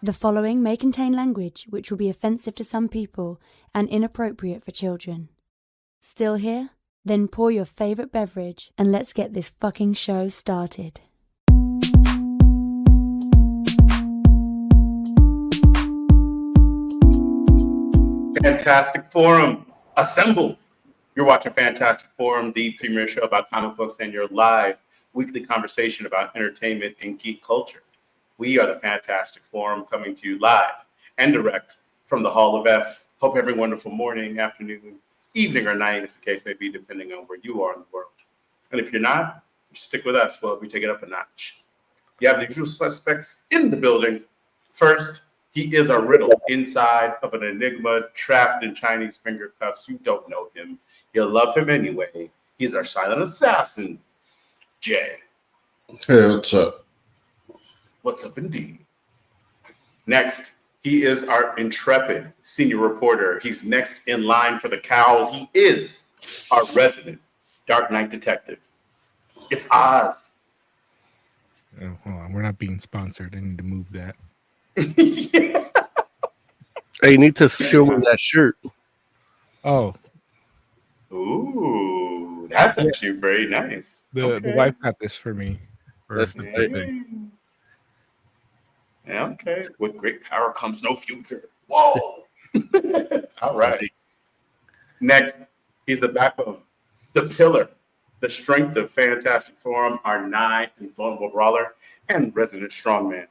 The following may contain language which will be offensive to some people and inappropriate for children. Still here? Then pour your favorite beverage and let's get this fucking show started. Fantastic Forum, assemble! You're watching Fantastic Forum, the premier show about comic books and your live weekly conversation about entertainment and geek culture. We are the Fantastic Forum, coming to you live and direct from the Hall of F. Hope every wonderful morning, afternoon, evening, or night, as the case may be, depending on where you are in the world. And if you're not, stick with us while we take it up a notch. You have the usual suspects in the building. First, he is a riddle inside of an enigma trapped in Chinese finger cuffs. You don't know him. You'll love him anyway. He's our silent assassin, Jay. Hey, what's up? What's up indeed? Next, he is our intrepid senior reporter. He's next in line for the cowl. He is our resident Dark Knight detective. It's Oz. Oh, hold on. We're not being sponsored. I need to move that. Yeah. Hey, you need to show me that shirt. Oh, Ooh, that's actually very nice. the wife got this for me. That's the the birthday. Yeah, okay. With great power comes no future. Whoa. All right. Next, he's the backbone, the pillar, the strength of Fantastic Forum, our nigh invulnerable brawler, and resident strongman,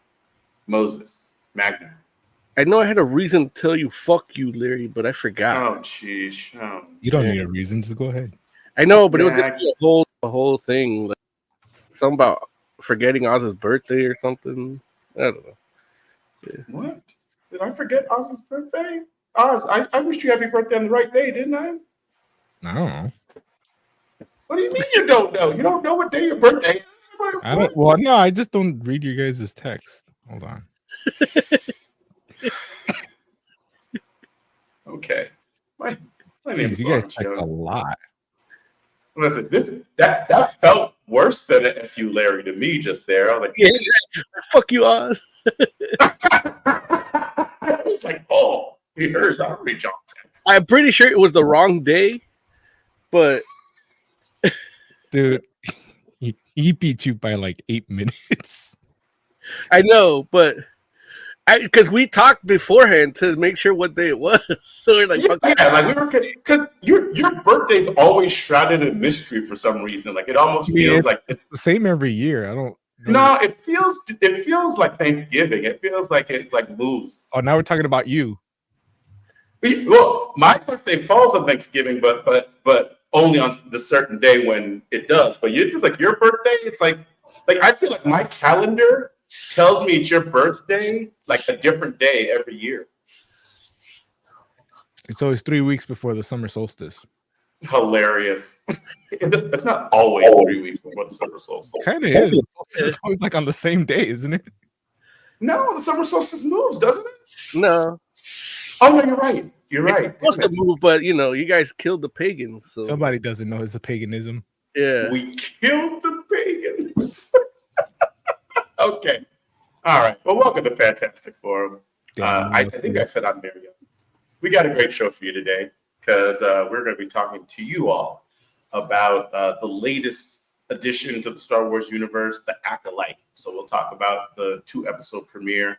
Moses Magna. I know I had a reason to tell you "fuck you," Larry, but I forgot. Oh, jeez. Oh. You don't need a reason to go ahead. I know, but it was Yeah, gonna be a whole thing, like something about forgetting Oz's birthday or something. I don't know. What? Did I forget Oz's birthday? Oz, I wished you happy birthday on the right day, didn't I? No, What do you mean you don't know? You don't know what day your birthday is? I don't. Well, no, I just don't read you guys' text. Hold on. Okay. My name Jeez, is you guys Lawrence text a Young. lot. Listen, that felt worse than a F you, Larry, to me just there. I was like, Yeah, fuck you, Oz. I was like, oh, here's our reach on text. I'm pretty sure it was the wrong day, but Dude, he beat you by like 8 minutes. I know, but because we talked beforehand to make sure what day it was, so we're like, fuck Yeah, like we were, because your birthday's always shrouded in mystery for some reason. Like it almost feels like it's the same every year. I don't. no, it feels like Thanksgiving. It feels like it's like moves. Oh, now we're talking about you. Well, my birthday falls on Thanksgiving, but only on the certain day when it does. But it feels like your birthday. It's like I feel like my calendar tells me it's your birthday like a different day every year. It's always 3 weeks before the summer solstice. Hilarious. It's not always 3 weeks before the summer solstice. Kind of is. It's always like on the same day, isn't it? No, the summer solstice moves, doesn't it? no. Oh no, you're right. You're right. It's supposed to move, but you guys killed the pagans. So Somebody doesn't know it's a paganism. yeah, We killed the pagans. Okay. All right. Well, welcome to Fantastic Forum. I think I said I'm Miriam. We got a great show for you today because we're going to be talking to you all about the latest addition to the Star Wars universe, the Acolyte. So we'll talk about the 2-episode premiere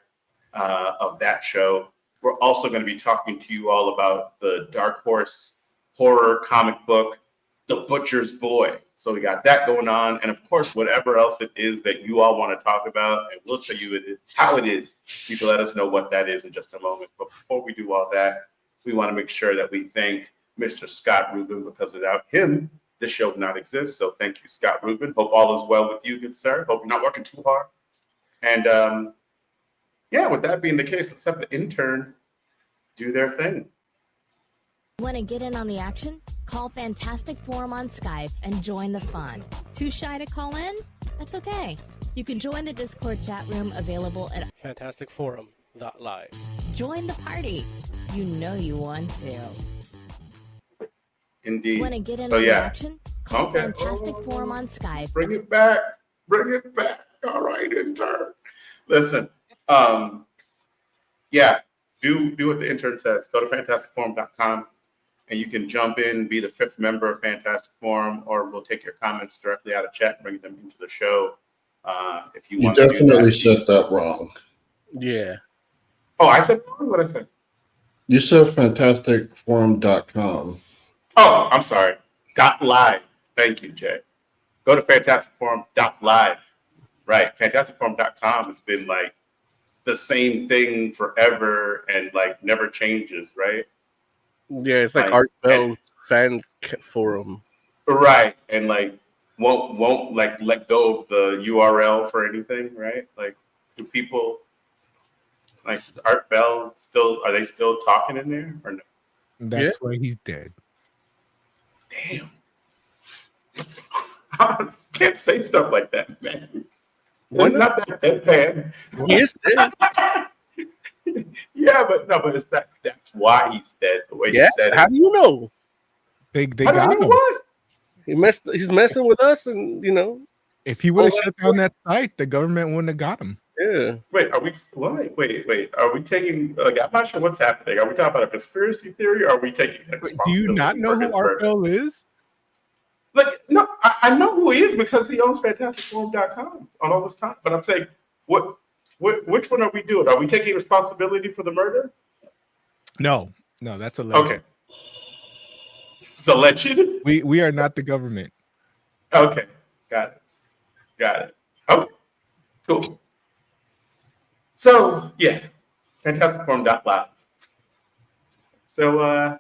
of that show. We're also going to be talking to you all about the Dark Horse horror comic book, The Butcher's Boy. So we got that going on. And of course, whatever else it is that you all want to talk about, and we'll tell you how it is. You can let us know what that is in just a moment. But before we do all that, we want to make sure that we thank Mr. Scott Rubin, because without him, this show would not exist. So thank you, Scott Rubin. Hope all is well with you, good sir. Hope you're not working too hard. And yeah, with that being the case, let's have the intern do their thing. Want to get in on the action? Call Fantastic Forum on Skype and join the fun. Too shy to call in? That's okay. You can join the Discord chat room available at fantasticforum.live. Join the party. You know you want to. Indeed. Want to get in So, on the yeah. action? Call Okay. Fantastic Forum on Skype. Bring it back. All right, intern. Listen, yeah, do what the intern says. Go to fantasticforum.com and you can jump in, be the 5th member of Fantastic Forum, or we'll take your comments directly out of chat and bring them into the show if you You want to do definitely that. said that wrong. Yeah. Oh, I said wrong? What I said? You said fantasticforum.com. Oh, I'm sorry. .live. Thank you, Jay. Go to fantasticforum.live. Right. Fantasticforum.com has been like the same thing forever and like never changes, right? Yeah, it's like Like, Art Bell's fan forum. Right. And like won't like let go of the URL for anything, right? Like, do people like, is Art Bell still, are they still talking in there or no? That's why he's dead. Damn. I can't say stuff like that, man. What? It's not that deadpan. He is dead. Yeah, but it's that's why he's dead, the way Yeah. he said it. How do you know? They How do I got know him. what? He's messing with us, and you know. If he would have shut down that site, the government wouldn't have got him. Yeah. Wait, are we what? Wait. Are we taking like, I'm not sure what's happening. Are we talking about a conspiracy theory or are we taking Do responsibility? you not know for his who Art murder? Bell is? Like, no, I know who he is because he owns fantasticforum.com on all this time. But I'm saying, which one are we doing? Are we taking responsibility for the murder? No, that's a legend. Okay. It's alleged? We are not the government. Okay. Got it. Okay. Cool. So, yeah. Fantasticforum.live. So,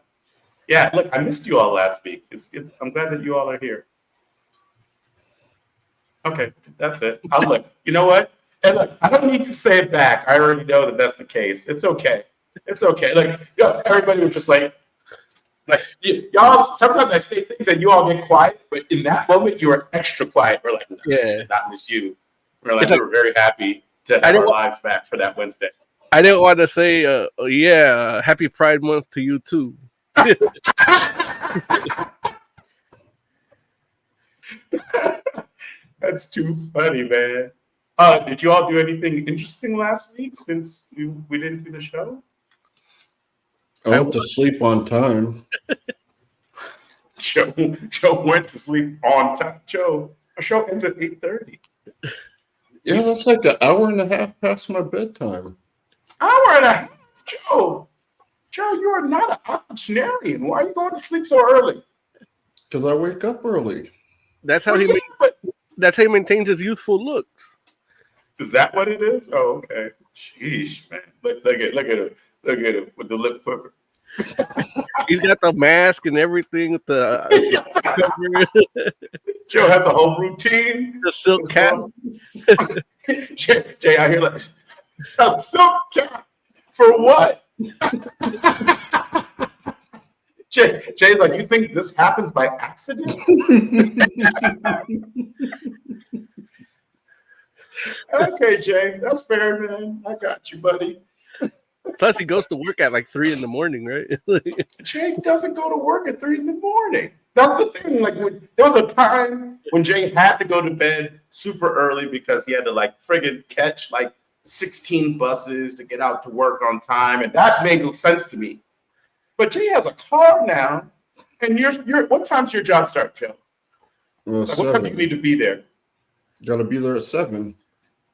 yeah, look, I missed you all last week. I'm glad that you all are here. Okay, that's it. I'll look. You know what? And look, I don't need to say it back. I already know that that's the case. It's okay. Like, everybody was just like y'all. Sometimes I say things and you all get quiet, but in that moment you were extra quiet. We're like, no, Yeah. not miss you. We're like, we were very happy to have our lives back for that Wednesday. I didn't want to say, happy Pride Month to you too. That's too funny, man. Did you all do anything interesting last week since we didn't do the show? I went to sleep on time. Joe went to sleep on time. Joe, our show ends at 8:30. Yeah, that's like an hour and a half past my bedtime. Hour and a half, Joe. Joe, you are not an octogenarian. Why are you going to sleep so early? Because I wake up early. That's how Well, that's how he maintains his youthful looks. Is that what it is? Oh, okay. Sheesh, man. Look at him. Look at him with the lip quiver. He's got the mask and everything with the Joe has a whole routine. the silk cap. Jay out here like, a silk cap for what? Jay's like, you think this happens by accident? Okay, Jay, that's fair, man. I got you, buddy. Plus, he goes to work at like 3 a.m, right? Jay doesn't go to work at 3 a.m. That's the thing. Like, there was a time when Jay had to go to bed super early because he had to like friggin' catch like 16 buses to get out to work on time, and that made sense to me. But Jay has a car now, and you're what time's your job start, Joe? Like, what time do you need to be there? Got to be there at 7.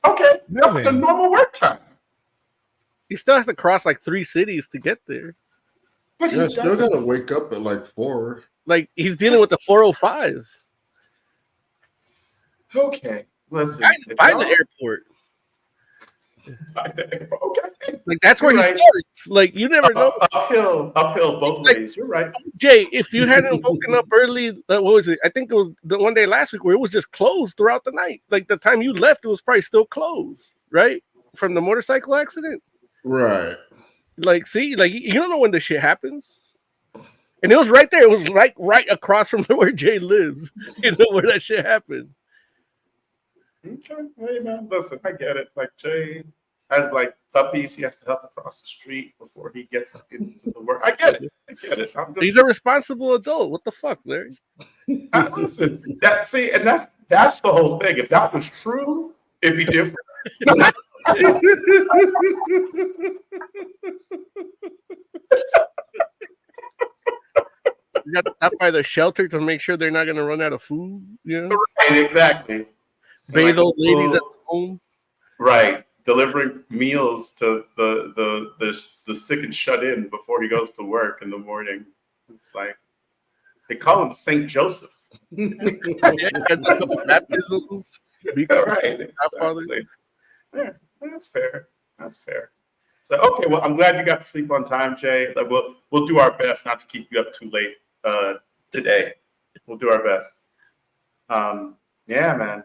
Okay, that's like a normal work time. He still has to cross like 3 cities to get there. But Yeah, I still got to wake up at like 4. Like, he's dealing with the 405. Okay, listen. By the airport. Okay. Like, that's where You're he right. starts. Like, you never know. Uphill both ways. You're right. Jay, if you hadn't woken up early, what was it? I think it was the one day last week where it was just closed throughout the night. Like, the time you left, it was probably still closed, right? From the motorcycle accident. Right. Like, see, like, you don't know when this shit happens. And it was right there. It was like right across from where Jay lives. You know, where that shit happened. Okay, hey man, listen, I get it. Like, Jay has like puppies he has to help across the street before he gets into the work. I get it. He's a responsible adult. What the fuck, Larry? Listen, that's the whole thing. If that was true, it'd be different. You got to stop by the shelter to make sure they're not going to run out of food. You know, Right, exactly. bathe Like, old ladies well, at home. right, delivering meals to the sick and shut in before he goes to work in the morning. It's like they call him Saint Joseph. Yeah, you got a couple baptisms. Right, exactly. Yeah, that's fair. That's fair. So okay, well, I'm glad you got to sleep on time, Jay. Like, we'll do our best not to keep you up too late today. We'll do our best. Yeah, man,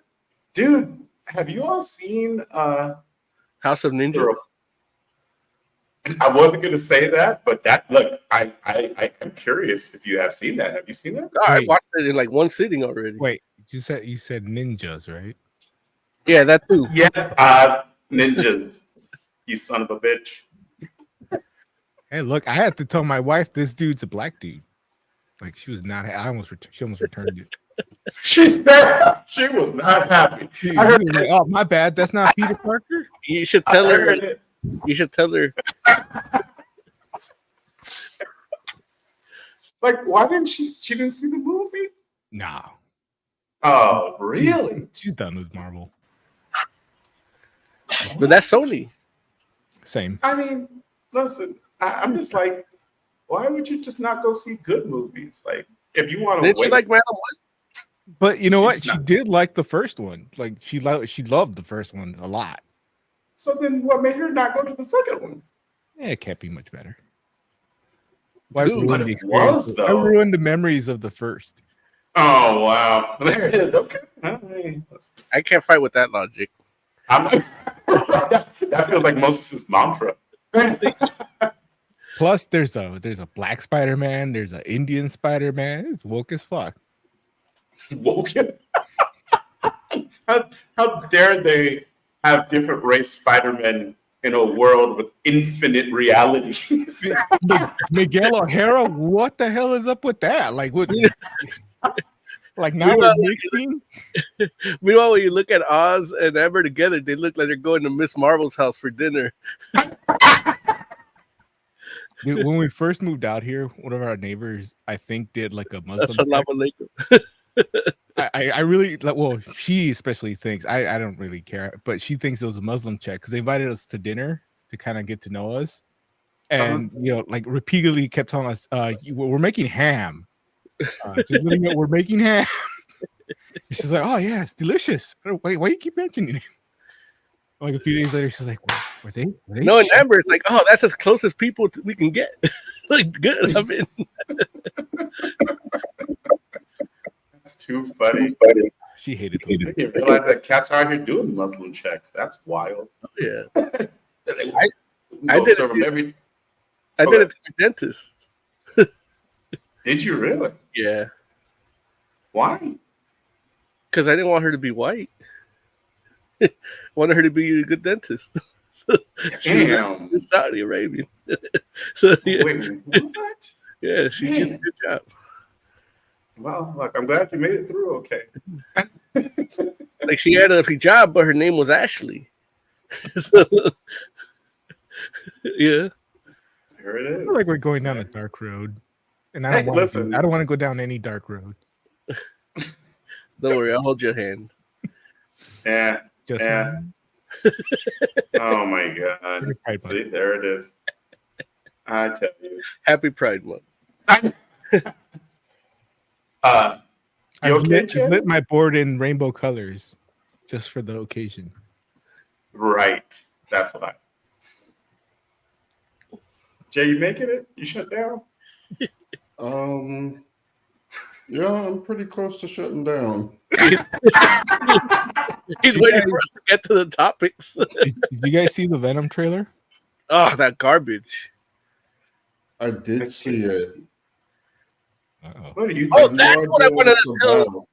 dude, have you all seen? House of Ninjas. I wasn't going to say that, but look, I am curious if you have seen that. Have you seen that? Oh, I watched it in like one sitting already. Wait, you said ninjas, right? Yeah, that too. Yes, ninjas. You son of a bitch. Hey, look, I had to tell my wife this dude's a black dude. Like she was not. She almost returned it. She said she was not happy. I heard like, oh, my bad. That's not Peter Parker. You should tell her. You should tell her. Like, why didn't she didn't see the movie? Nah. Oh, really? She's done with Marvel. But that's Sony. Same. I mean, listen, I'm just like, why would you just not go see good movies? Like, if you want to Did wait. she like Madam Web? But you know what? She did like the first one. Like she loved the first one a lot. So then what made her not go to the second one? Yeah, it can't be much better. Why Dude, ruin but the it experience? was, I though. ruined the memories of the first. Oh, wow. There it is. Okay. All right. I can't fight with that logic. That feels like Moses' mantra. Plus, there's a black Spider-Man. There's an Indian Spider-Man. It's woke as fuck. Woken? How dare they have different race Spider-Men in a world with infinite realities? Miguel O'Hara, what the hell is up with that? Like what? Like now we're mixing. Meanwhile, when you look at Oz and Amber together, they look like they're going to Miss Marvel's house for dinner. Dude, when we first moved out here, one of our neighbors, I think, did like a Muslim. Assalamu alaikum. I really like. Well, she especially thinks I don't really care, but she thinks it was a Muslim check because they invited us to dinner to kind of get to know us, and you know, like repeatedly kept telling us, "We're making ham." Just letting you know, we're making ham. She's like, "Oh yeah, it's delicious." Wait, why do you keep mentioning it? Like a few days later, she's like, "Were they?" No, and Amber, it's like, "Oh, that's as close as people we can get." Like, good. I mean, That's too funny. She hated I didn't realize that cats are out here doing Muslim checks. That's wild. yeah. I did serve them every. I did it to my dentist. Did you really? Yeah. Why? Because I didn't want her to be white. Wanted her to be a good dentist. Damn. She's Saudi Arabian. So, yeah. Wait, what? Yeah, she did a good job. Well, look, I'm glad you made it through okay. Like she had a hijab, but her name was Ashley. So, yeah. Here it I is. feel like we're going down a dark road, and Hey, listen. I don't want to go down any dark road. Don't worry, I'll hold your hand. Yeah. Just Yeah. Oh my God. Pride See, there it is. I tell you. Happy Pride Month. You okay, I've Jay? lit my board in rainbow colors just for the occasion. Right. That's why. Jay, you making it? You shut down? Yeah, I'm pretty close to shutting down. He's waiting for us to get to the topics. Did you guys see the Venom trailer? Oh, that garbage. I did see it. Uh-oh. What are you Oh, thinking? that's what I wanted it's to tell. about.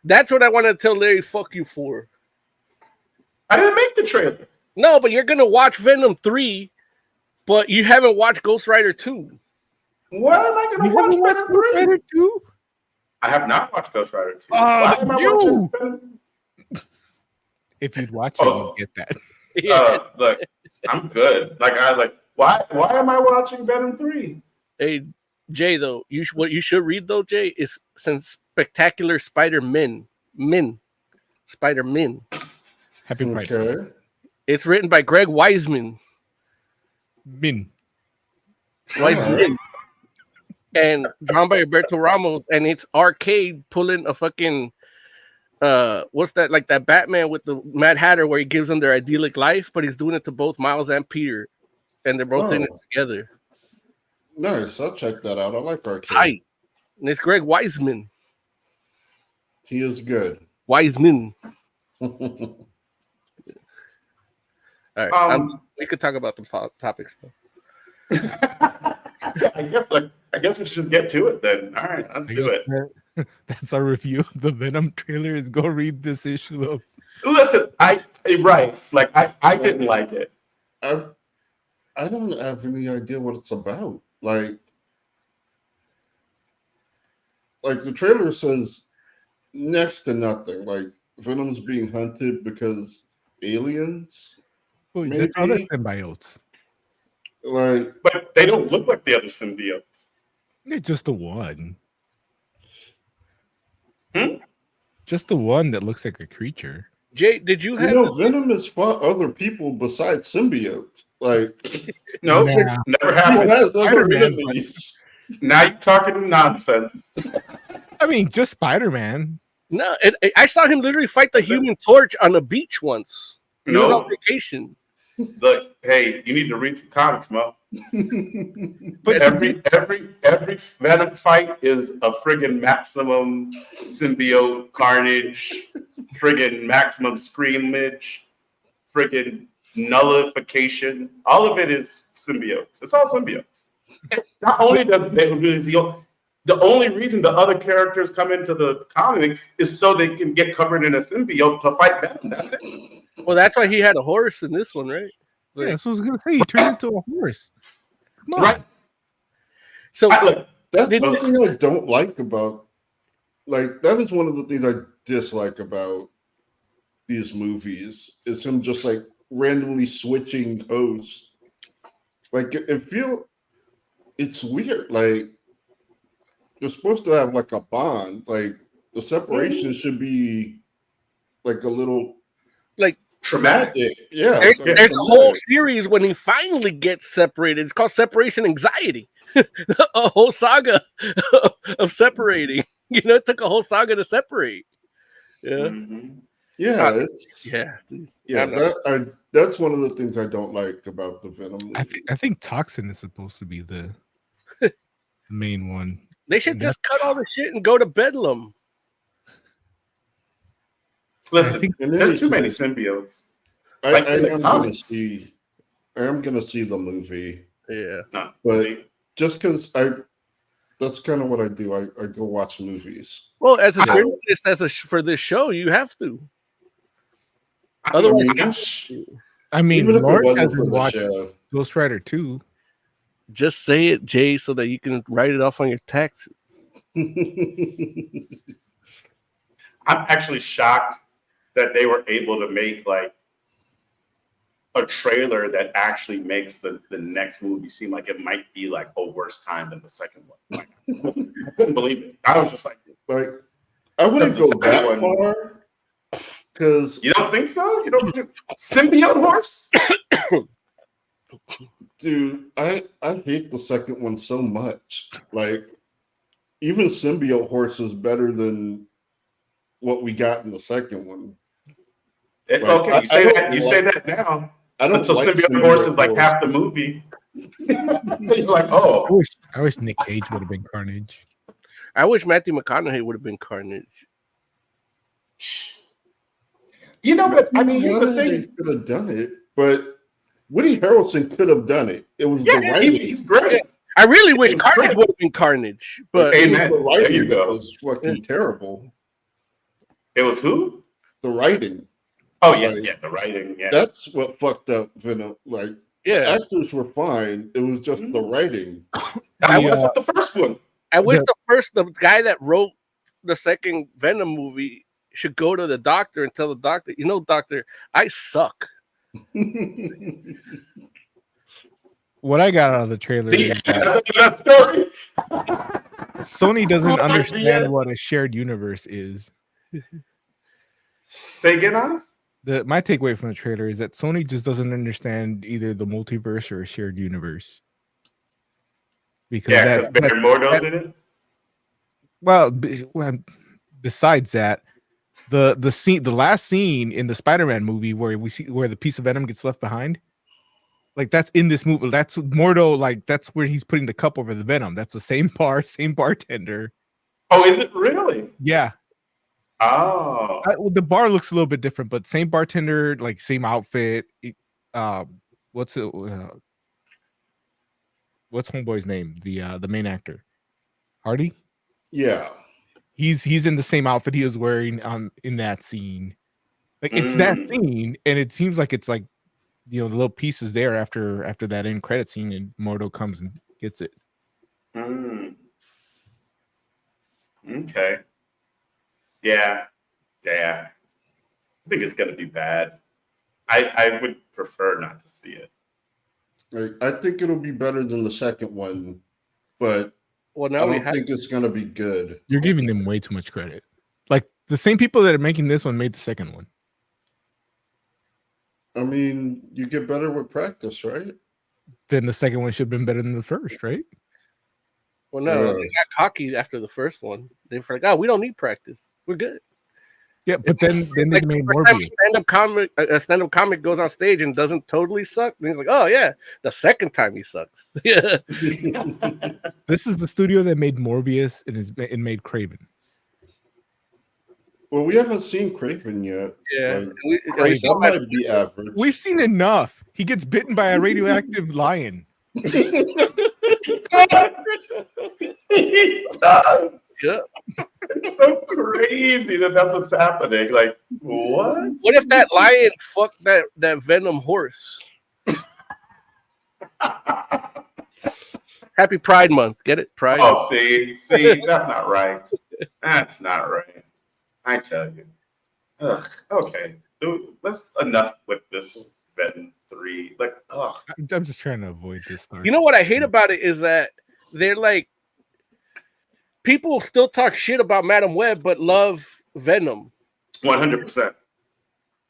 That's what I wanted to tell Larry. Fuck you for. I didn't make the trailer. No, but you're gonna watch Venom 3, but you haven't watched Ghost Rider 2. What am I going to watch Venom 3? Rider 2? I have not watched Ghost Rider 2. Oh, Why am I you! watching Venom? If you'd watch it, Oh. you'd get that. Look, I'm good. Why am I watching Venom 3? Hey, Jay, though, what you should read though, Jay, is some Spectacular Spider-Man. Spider-Man. Happy Pride. Okay. It's written by Greg Weisman. Min. Weisman. And drawn by Alberto Ramos, and it's Arcade pulling a fucking what's that, like that Batman with the Mad Hatter where he gives them their idyllic life, but he's doing it to both Miles and Peter, and they're both in it together. Nice. I'll check that out. I like Arcade. Tight. And it's Greg Weisman. He is good. Weisman. All right. We could talk about the topics though. I guess we should just get to it then. All right, let's do it. That's our review of the Venom trailer. Is go read this issue of. Listen, I didn't like it. I don't have any idea what it's about. Like the trailer says next to nothing. Like Venom's being hunted because aliens. That's other symbiotes. But they don't look like the other symbiotes. It's just the one. Just the one that looks like a creature. Jay, did you have? Venom has fought other people besides symbiotes. No, never happened. Now you're talking nonsense. I mean, just Spider-Man. No, I saw him literally fight the Human Torch on a beach once. He was on vacation. Look, hey, you need to read some comics, Mo. But every Venom fight is a friggin' maximum symbiote carnage, friggin' maximum screamage, friggin' nullification. All of it is symbiotes. It's all symbiotes. Not only does the only reason the other characters come into the comics is so they can get covered in a symbiote to fight Venom. That's it. Well, that's why he had a horse in this one, right? Yeah, that's what I was gonna say. He turned into a horse. Come on. Right. So that's one thing I don't like about. That is one of the things I dislike about these movies is him just randomly switching hosts. It's weird. They're supposed to have a bond. The separation should be a little traumatic. Yeah. There's a whole series when he finally gets separated. It's called Separation Anxiety. A whole saga of separating. It took a whole saga to separate. Yeah. Mm-hmm. Yeah. Yeah. That's one of the things I don't like about the Venom movie. I think Toxin is supposed to be the main one. They should just cut all the shit and go to Bedlam. Listen, there's too many symbiotes. I am going to see the movie. Yeah. But just because that's kind of what I do. I go watch movies. Well, as a journalist, for this show, you have to. Otherwise, Lord hasn't watched Ghost Rider 2. Just say it, Jay, so that you can write it off on your taxes. I'm actually shocked that they were able to make a trailer that actually makes the next movie seem like it might be a worse time than the second one. I couldn't believe it. I was just I wouldn't go that far because you don't think so? You don't do symbiote horse? Dude, I hate the second one so much. Even symbiote horse is better than what we got in the second one. Okay, you say that now. I don't until symbiote horse is half the movie. You're oh. I wish Nick Cage would have been Carnage. I wish Matthew McConaughey would have been Carnage. But here's the thing. He could have done it, but Woody Harrelson could have done it. It was the writing. He's great. I really wish Carnage would have been Carnage, but it was the writing that was fucking terrible. It was who? The writing. Oh yeah, the writing. Yeah, that's what fucked up Venom. Actors were fine. It was just the writing. That's not the first one. I wish the guy that wrote the second Venom movie should go to the doctor and tell the doctor, doctor, I suck. What I got out of the trailer The is end that of that story. Sony doesn't Oh, understand yeah. what a shared universe is. Say again, Oz? My takeaway from the trailer is that Sony just doesn't understand either the multiverse or a shared universe. Because Yeah, because Barry Mordo's in it. well, besides that, the last scene in the Spider-Man movie where we see where the piece of Venom gets left behind, like that's in this movie. That's Mordo, like that's where he's putting the cup over the Venom. That's the same same bartender. Oh, is it really? Yeah. Oh. Well, the bar looks a little bit different, but same bartender, like same outfit. What's Homeboy's name? The main actor, Hardy. Yeah. He's in the same outfit he was wearing in that scene. Like it's that scene, and it seems like it's like the little pieces there after that end credit scene, and Mordo comes and gets it. Okay. Yeah. I think it's gonna be bad. I would prefer not to see it. I think it'll be better than the second one, but Well, I now don't think it's gonna be good. You're giving them way too much credit. Like the same people that are making this one made the second one. I mean, you get better with practice, right? Then the second one should have been better than the first, right? Well, no, they got cocky after the first one. They were like, "Oh, we don't need practice. We're good." Yeah, but then they Like made the more. first time a stand-up comic goes on stage and doesn't totally suck, then he's like, "Oh yeah." The second time he sucks. Yeah. This is the studio that made Morbius and made Craven. Well, we haven't seen Craven yet. Yeah, Like, that might be average. We've seen enough. He gets bitten by a radioactive lion. He does. Yeah. It's so crazy that's what's happening. Like, what? What if that lion fucked that Venom horse? Happy Pride Month. Get it? Pride. Oh, see, that's not right. That's not right. I tell you. Ugh. Okay. Let's enough with this Venom 3. Like, ugh. I'm just trying to avoid this story. You know what I hate about it is that they're like, people still talk shit about Madam Web but love Venom. 100%.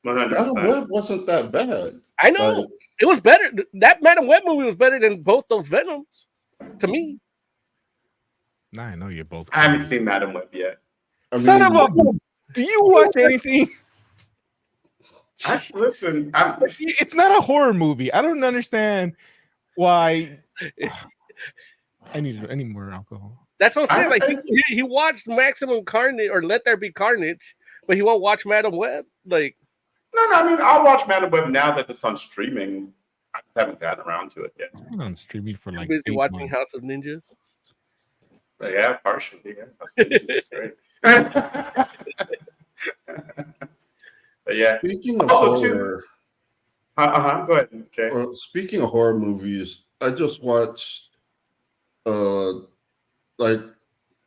100%. Madam Web wasn't that bad. I know. It was better. That Madam Web movie was better than both those Venoms to me. Nah, I know you're both. I haven't seen Madam Web yet. Son of a... Do you watch anything? Listen, it's not a horror movie. I don't understand why. I need more alcohol. That's what I'm saying. Like he watched Maximum Carnage or Let There Be Carnage, but he won't watch Madam Web. Like, no. I mean, I'll watch Madam Web now that it's on streaming. I just haven't gotten around to it yet. It's been on streaming for like. Busy watching House of Ninjas. But yeah, partially. Yeah, House of Ninjas is great. But yeah. Speaking of horror, go ahead. Okay. Speaking of horror movies, I just watched like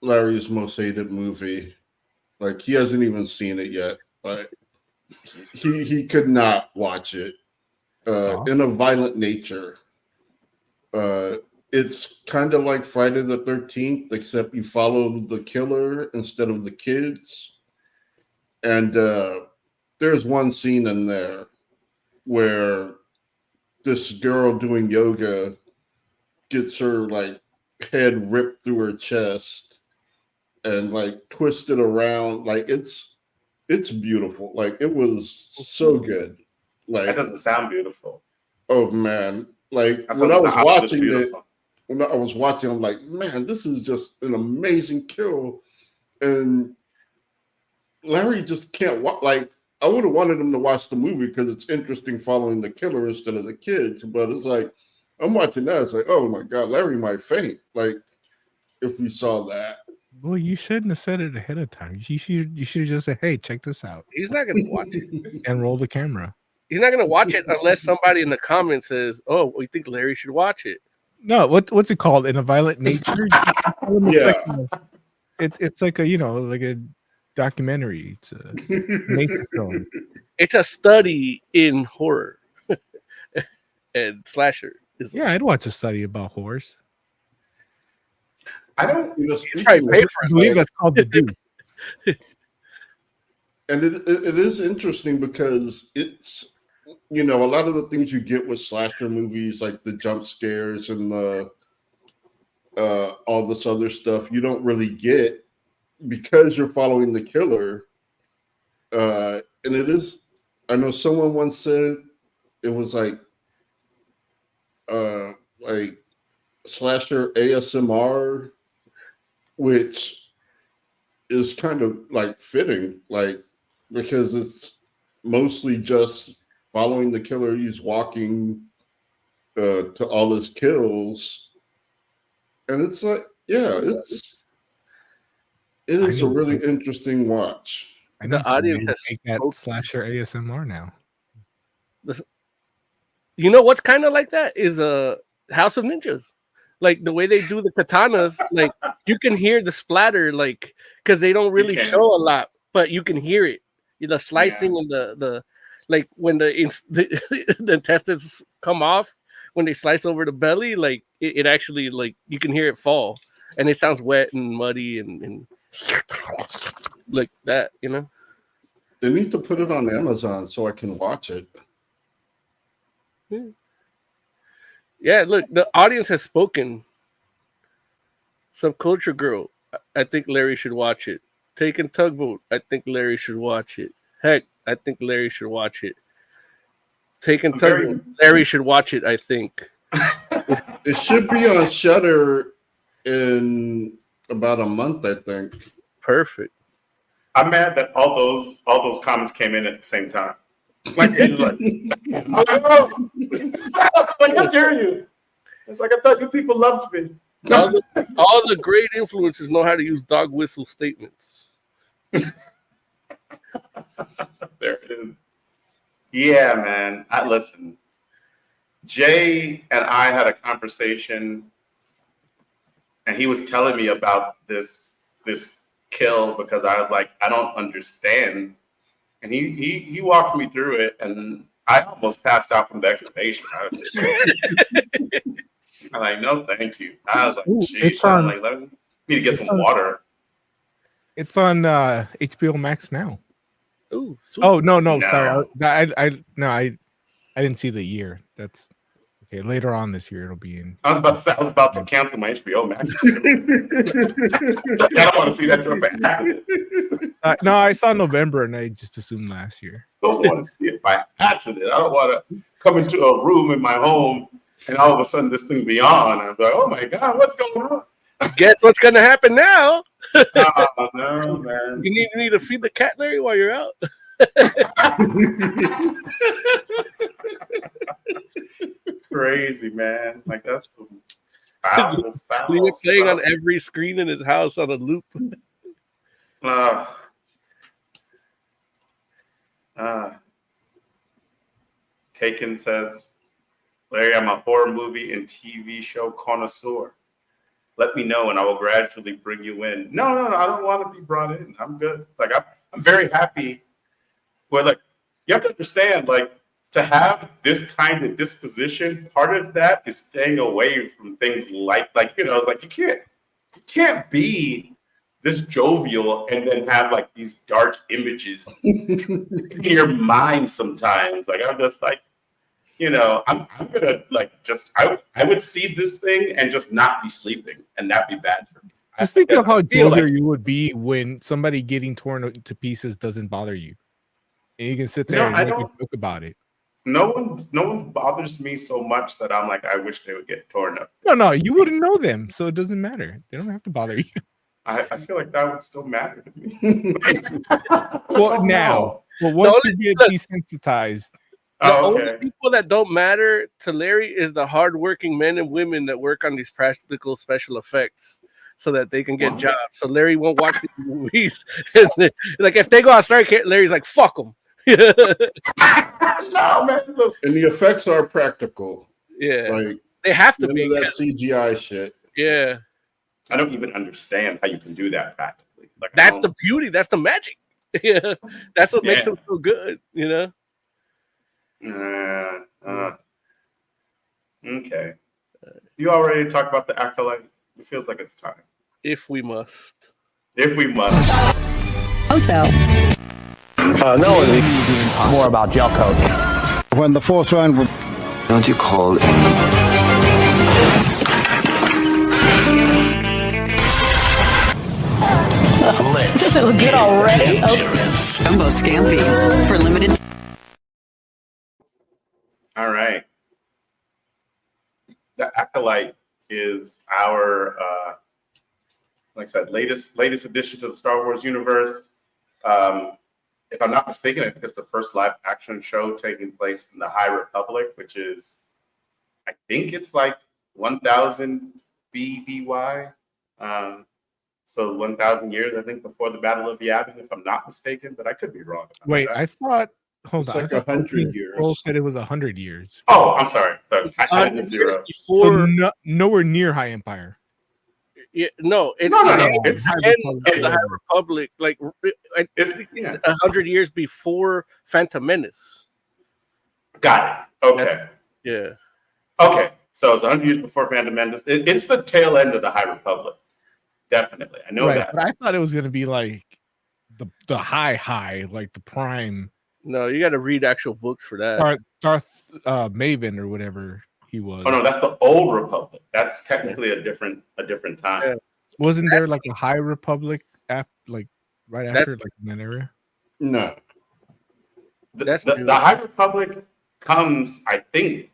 Larry's most hated movie. Like he hasn't even seen it yet, but he could not watch it. In a Violent Nature. It's kind of like Friday the 13th, except you follow the killer instead of the kids. And there's one scene in there where this girl doing yoga gets her like head ripped through her chest and like twisted around. Like it's beautiful. Like it was so good. Like that doesn't sound beautiful. Oh man. Like when I was watching it, I'm like, man, this is just an amazing kill. And Larry just can't watch. Like, I would have wanted him to watch the movie because it's interesting following the killer instead of the kids. But it's like, I'm watching that. It's like, oh my God, Larry might faint. Like, if we saw that. Well, you shouldn't have said it ahead of time. You should have just said, hey, check this out. He's not going to watch it. And roll the camera. He's not going to watch it unless somebody in the comments says, oh, we think Larry should watch it. No, what's it called? In a Violent Nature? Yeah. It's like a, like a documentary. It's a nature film. It's a study in horror. and slasher. Yeah, I'd watch a study about horrors. I don't. You know, Try to speaking pay of, for I it. believe that's called the Duke. and it is interesting because it's, you know, a lot of the things you get with slasher movies, like the jump scares and the all this other stuff, you don't really get because you're following the killer. And it is, I know someone once said it was like slasher ASMR, which is kind of like fitting, like, because it's mostly just following the killer. He's walking to all his kills, and it's like, yeah, it I is a need really some- interesting watch. I The need somebody audience to has make that spoken. slasher ASMR now. You know what's kind of like that is House of Ninjas. Like the way they do the katanas, like you can hear the splatter, like because they don't really can. show a lot, but you can hear it. The slicing Yeah. and the like when the intestines come off when they slice over the belly, like it actually like you can hear it fall, and it sounds wet and muddy and like that, you know. They need to put it on Amazon so I can watch it. Yeah, look, the audience has spoken. Subculture Girl, I think Larry should watch it. Taking Tugboat, I think Larry should watch it. Heck, I think Larry should watch it. Taking I'm very- Tugboat, Larry should watch it, I think. It should be on Shutter in about a month, I think. Perfect. I'm mad that all those comments came in at the same time. Like, it's like, I'm like, oh, like, how dare you? It's like I thought you people loved me. All the great influencers know how to use dog whistle statements. There it is. Yeah, man. Listen. Jay and I had a conversation, and he was telling me about this kill because I was like, I don't understand. And he walked me through it, and I almost passed out from the explanation. I'm like, no, thank you. I was like, Ooh, sheesh. it's I'm on- like, let me need to get some on- water. It's on HBO Max now. Ooh, sweet. Oh no, No. sorry. I didn't see the year. That's okay. Later on this year, it'll be in. I was about to cancel my HBO Max subscription. I don't want to see that through by accident. No, I saw November, and I just assumed last year. Don't want to see it by accident. I don't want to come into a room in my home and all of a sudden this thing be on. And I'm like, oh my God, what's going on? Guess what's gonna happen now? Oh, no, man. You need to feed the cat, Larry, while you're out. Crazy, man. Like, that's some foul You're playing on stuff. every screen in his house on a loop. Taken says, Larry, I'm a horror movie and TV show connoisseur. Let me know and I will gradually bring you in. No, I don't want to be brought in. I'm good. Like, I'm very happy. Where, like, you have to understand, like, to have this kind of disposition, part of that is staying away from things like you know, it's like you can't be this jovial and then have like these dark images in your mind sometimes. Like, I'm just like, you know, I'm gonna like just I would see this thing and just not be sleeping, and that'd be bad for me. Just think of how feel jovial like- you would be when somebody getting torn to pieces doesn't bother you, and you can sit there No, I and make a don't- joke about it. No one bothers me so much that I'm like, I wish they would get torn up. No, you wouldn't know them, so it doesn't matter. They don't have to bother you. I feel like that would still matter to me. Well, now, well, The once only- you get desensitized, The Oh, only okay. people that don't matter to Larry is the hardworking men and women that work on these practical special effects so that they can get Wow. jobs. So Larry won't watch these movies. Like if they go on strike, Larry's like, fuck them. No, man. Listen. And the effects are practical. Yeah. Like, They have to none be. of that CGI shit. Yeah. I don't even understand how you can do that practically. Like, I That's don't- the beauty. That's the magic. Yeah. That's what makes Yeah. them so good, you know? Okay. You already talked about the Acolyte. It feels like it's time. If we must. If we must. Also, no, more about gel coat. When the fourth round will... Don't you call it? does it look good already? Jumbo Scampi for limited. All right. The Acolyte is our, like I said, latest addition to the Star Wars universe. If I'm not mistaken, I think it's the first live action show taking place in the High Republic, which is, I think it's like 1000 BBY. So 1000 years, I think, before the Battle of Yavin, if I'm not mistaken, but I could be wrong. Wait, I thought, hold It's on. like I thought 100 years. Paul said it was 100 years. Oh, I'm sorry. I added a zero. Before, So nowhere near High Empire. yeah, no, it's No. the It's end of the High Republic. Like It's 100 years before Phantom Menace. got it. Okay. Yeah. Okay. So it's 100 years before Phantom Menace. It's the tail end of the High Republic. Definitely. I know that. But I thought it was going to be like the high, like the prime. No, you got to read actual books for that. Darth Maven or whatever he was. Oh no, that's the old Republic. That's technically a different time. Yeah. Wasn't there like a High Republic after, like right after, like in that area? No. The High Republic comes, I think,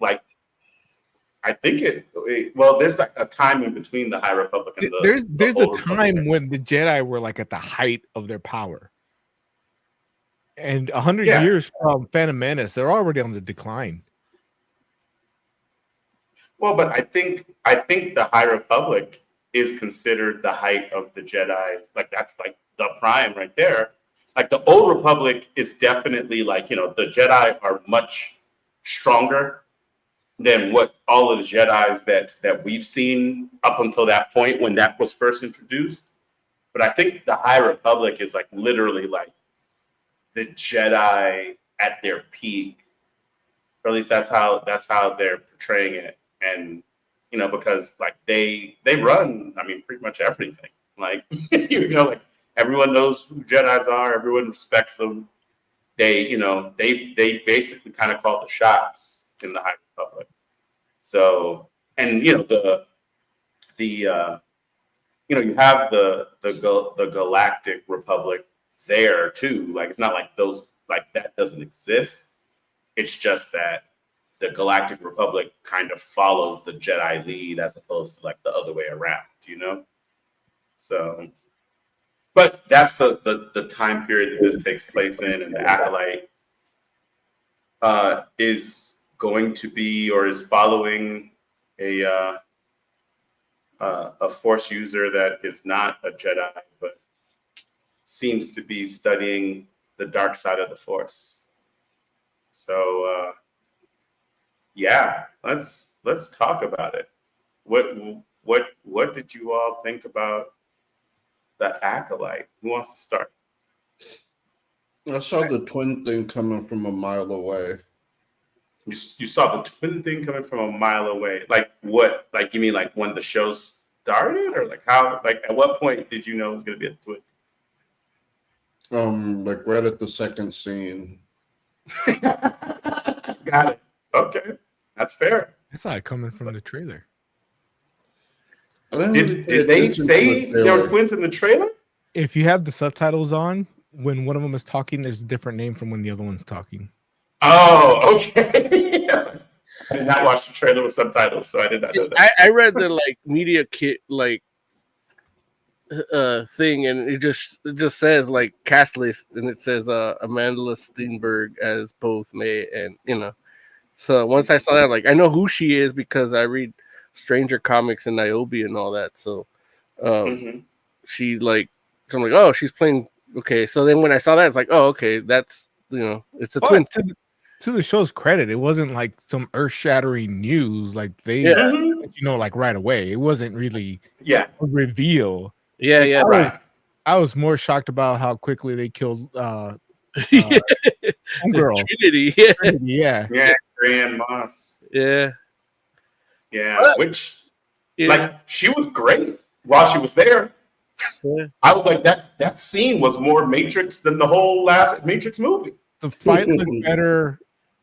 there's like a time in between the High Republic and there's the a old time Republic. when the Jedi were like at the height of their power. And 100 Yeah. years from Phantom Menace, they're already on the decline. Well, but I think the High Republic is considered the height of the Jedi. Like that's like the prime right there. Like the old Republic is definitely like, the Jedi are much stronger than what all of the Jedis that we've seen up until that point when that was first introduced. But I think the High Republic is like literally like the Jedi at their peak, or at least that's how they're portraying it. And because like they run, I mean, pretty much everything. Like like everyone knows who Jedis are, everyone respects them. They they basically kind of call the shots in the High Republic. So, and you have the Galactic Republic there too. Like it's not like that doesn't exist. It's just that the Galactic Republic kind of follows the Jedi lead as opposed to like the other way around, So, but that's the time period that this takes place in, and the Acolyte is going to be or is following a Force user that is not a Jedi, but seems to be studying the dark side of the Force. So, yeah, let's talk about it. What did you all think about the Acolyte? Who wants to start? I saw the twin thing coming from a mile away. You saw the twin thing coming from a mile away. Like what? Like you mean like when the show started, or like how? Like at what point did you know it was going to be a twin? Like right at the second scene. Got it. Okay, that's fair. I saw it coming from the trailer. Did they say there were twins in the trailer? If you have the subtitles on, when one of them is talking, there's a different name from when the other one's talking. Oh, okay. I did not watch the trailer with subtitles, so I did not know that. I read the media kit thing, and it just says like cast list, and it says Amanda Steinberg as both May and So once I saw that, like I know who she is because I read Stranger Comics and Niobe and all that. So she so I'm like, oh, she's playing. Okay, so then when I saw that, it's like, oh, okay, that's it's a twin. To the show's credit, it wasn't like some earth-shattering news. Like they, like right away. It wasn't really a reveal. Yeah, right. I was more shocked about how quickly they killed Homegirl. Trinity, yeah, Grand Moss. Yeah. Yeah, which like she was great while she was there. Yeah. I was like that scene was more Matrix than the whole last Matrix movie. The fight looked better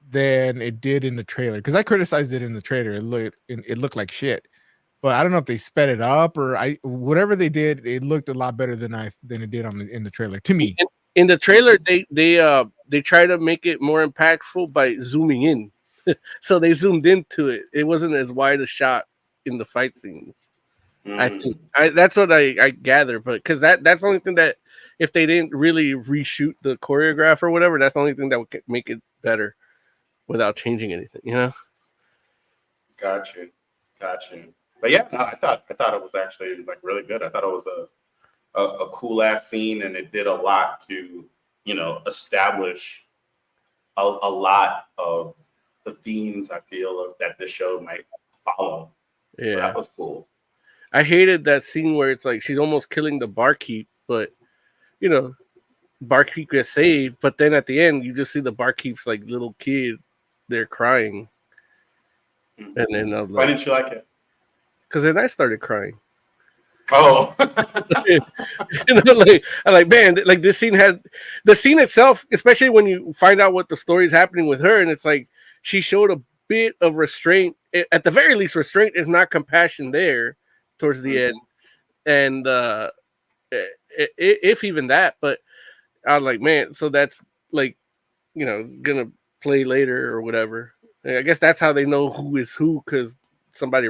than it did in the trailer because I criticized it in the trailer. It looked like shit, but I don't know if they sped it up or whatever they did. It looked a lot better than it did in the trailer to me. In the trailer, they try to make it more impactful by zooming in, so they zoomed into it. It wasn't as wide a shot in the fight scenes. I think that's what I gather, but because that's the only thing that if they didn't really reshoot the choreograph or whatever, that's the only thing that would make it better without changing anything, you know. Got you. But yeah, no, I thought it was actually like really good. I thought it was a cool ass scene, and it did a lot to establish a lot of the themes I feel that this show might follow. Yeah, so that was cool. I hated that scene where it's like she's almost killing the barkeep, but barkeep gets saved. But then at the end, you just see the barkeep's like little kid there crying, and then I was like, why didn't you like it? Because then I started crying. Oh, like man, like this scene had the scene itself, especially when you find out what the story is happening with her, and it's like she showed a bit of restraint, at the very least, restraint if not compassion there towards the end, and if even that. But I was like, man, so that's like gonna play later or whatever. I guess that's how they know who is who because somebody.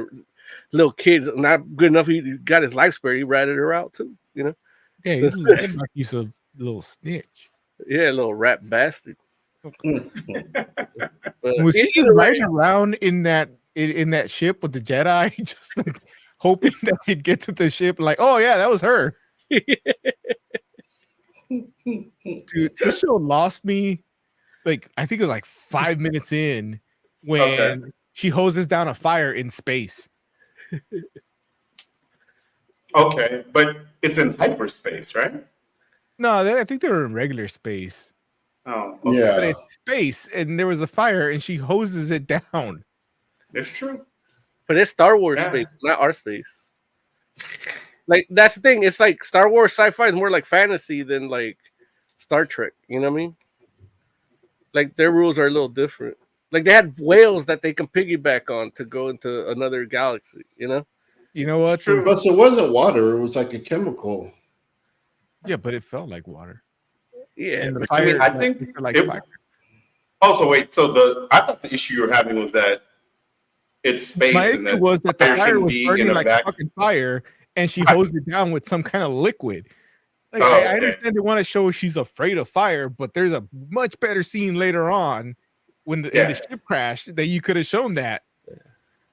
Little kid, not good enough. He got his life spared. He ratted her out too. Yeah, he's a little snitch. Yeah, a little rat bastard. Was he just riding around in that ship with the Jedi, just like hoping that he'd get to the ship? Like, oh yeah, that was her. Dude, this show lost me. Like, I think it was like 5 minutes in when she hoses down a fire in space. Okay, but it's in hyperspace, right? No, I think they were in regular space. Oh, okay. Yeah. But it's space, and there was a fire, and she hoses it down. It's true. But it's Star Wars space, not our space. Like, that's the thing. It's like Star Wars sci-fi is more like fantasy than like Star Trek. You know what I mean? Like, their rules are a little different. Like, they had whales that they can piggyback on to go into another galaxy, You know what? Plus, it wasn't water. It was like a chemical. Yeah, but it felt like water. Yeah. And the fire, I think like fire. Also, wait. So I thought the issue you were having was that it's space. My and issue was that the fire was burning like a fucking fire, and she hosed it down with some kind of liquid. Like, I understand they want to show she's afraid of fire, but there's a much better scene later on when in the ship crashed that you could have shown that.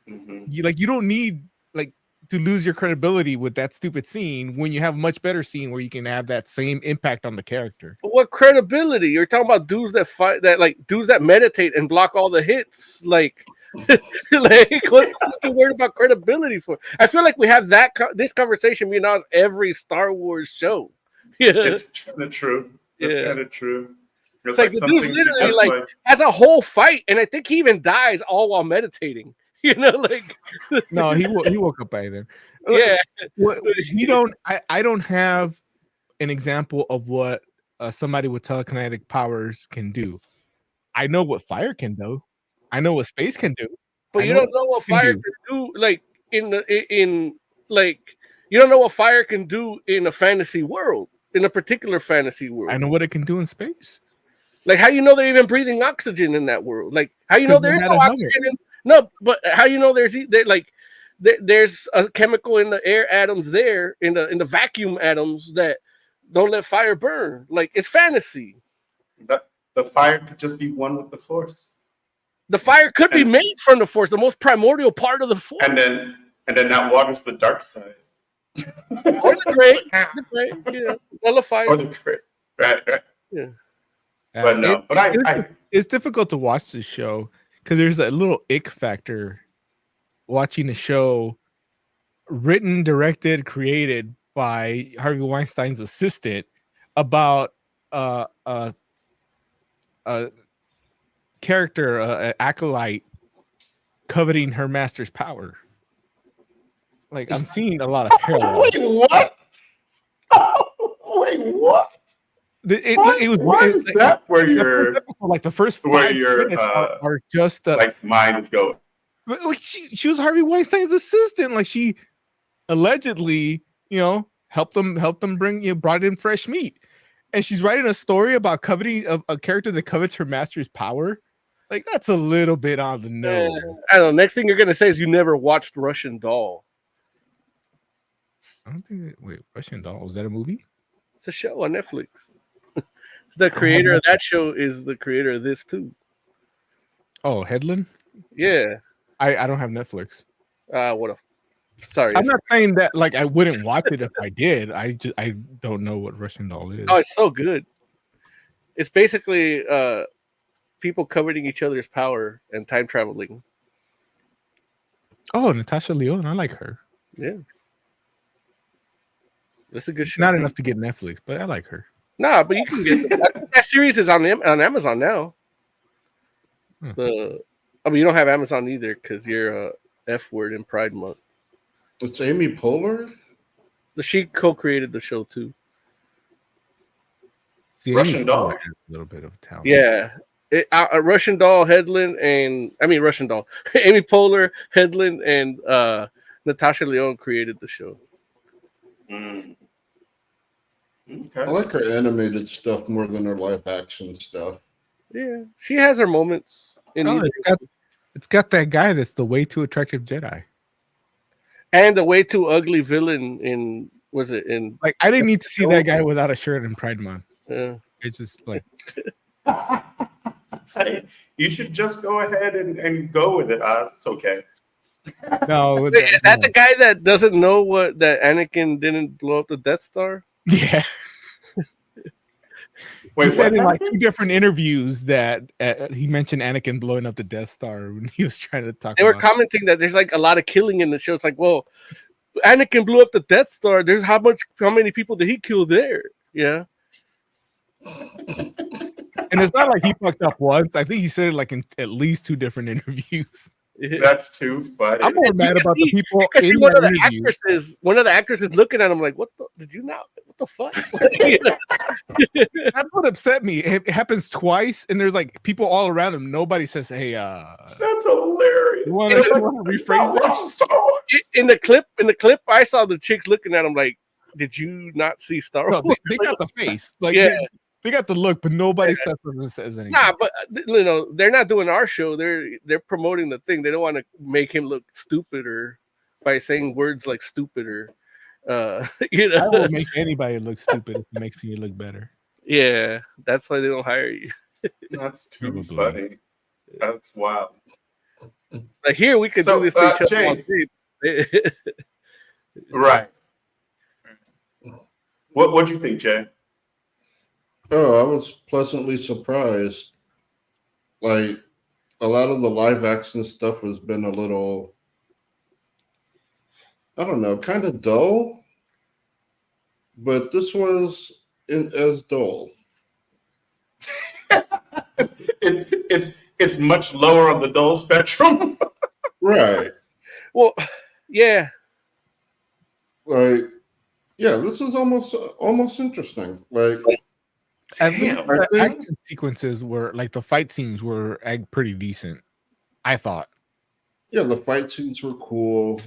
You don't need to lose your credibility with that stupid scene when you have a much better scene where you can have that same impact on the character. But what credibility? You're talking about dudes that fight, dudes that meditate and block all the hits. Like, what are you worried about credibility for? I feel like we have this conversation being on every Star Wars show. Yeah, it's kind of true. It's kind of true. It's like the dude literally has a whole fight, and I think he even dies all while meditating. No, he woke up by then. Yeah, I don't have an example of what somebody with telekinetic powers can do. I know what fire can do. I know what space can do. But you don't know what fire can do. Like you don't know what fire can do in a fantasy world, in a particular fantasy world. I know what it can do in space. Like, how you know they're even breathing oxygen in that world? Like, how you know there's no oxygen in? No, but how you know there's a chemical in the air atoms there in the vacuum atoms that don't let fire burn. Like, it's fantasy. The fire could just be one with the force. The fire could be made from the force, the most primordial part of the force. And then that water's the dark side. Or the gray, nullifies. Or the gray, right. Yeah. But no, it's difficult to watch this show because there's a little ick factor watching a show written, directed, created by Harvey Weinstein's assistant about a character, an acolyte, coveting her master's power. Like I'm seeing a lot of parallels. Wait, what? Wait, what? Why is that where you're like the first where 5 your minutes are just like mind is going? Like she was Harvey Weinstein's assistant. Like she allegedly, helped them bring brought in fresh meat, and she's writing a story about coveting a character that covets her master's power. Like that's a little bit on the nose. I don't know. Next thing you're gonna say is you never watched Russian Doll. I don't think. Wait, Russian Doll, was that a movie? It's a show on Netflix. The creator of that show is the creator of this too. Oh, Headland? Yeah. I don't have Netflix. Sorry. I'm not saying that like I wouldn't watch it if I did. I don't know what Russian Doll is. Oh, it's so good. It's basically people coveting each other's power and time traveling. Oh, Natasha Lyonne, I like her. Yeah. That's a good show. Not enough to get Netflix, but I like her. Nah, but you can get that series is on Amazon now. You don't have Amazon either because you're a F word in Pride Month. It's Amy Poehler? She co-created the show too. See, Russian Doll has a little bit of talent. Yeah. Russian Doll, Headland, Russian Doll. Amy Poehler, Headland, and Natasha Lyonne created the show. Okay. I like her animated stuff more than her live action stuff. Yeah, she has her moments. It's got that guy that's the way too attractive Jedi. And the way too ugly villain in like I didn't need to see that guy without a shirt in Pride Month. Yeah. It's just like you should just go ahead and go with it, Oz. It's okay. No, is that the guy that doesn't know that Anakin didn't blow up the Death Star? Yeah. Wait, he said in like 2 different interviews that he mentioned Anakin blowing up the Death Star when he was trying to talk. They were commenting that there's like a lot of killing in the show. It's like, well, Anakin blew up the Death Star. There's how many people did he kill there? Yeah. And it's not like he fucked up once. I think he said it like in at least 2 different interviews. That's too funny. I'm more mad about the people. Because one of the actresses looking at him like, "What the? Did you not? What the fuck?" That's what upset me. It happens twice, and there's like people all around him. Nobody says, "Hey, that's hilarious." You want to rephrase that? In the clip, I saw the chicks looking at him like, "Did you not see Star Wars?" No, they got the face, like they got the look, but nobody steps up and says anything. Nah, but they're not doing our show. They're promoting the thing. They don't want to make him look stupid or by saying words like stupid or I will make anybody look stupid if it makes me look better. Yeah, that's why they don't hire you. That's too funny. That's wild. Like here, we could do this to each other. Right. What'd you think, Jay? Oh, I was pleasantly surprised. Like a lot of the live action stuff has been a little, I don't know, kind of dull. But this was as dull. It's much lower on the dull spectrum. Right. Well, yeah. Like, yeah, this is almost interesting. Like, the action sequences were like the fight scenes were pretty decent, I thought. Yeah, the fight scenes were cool.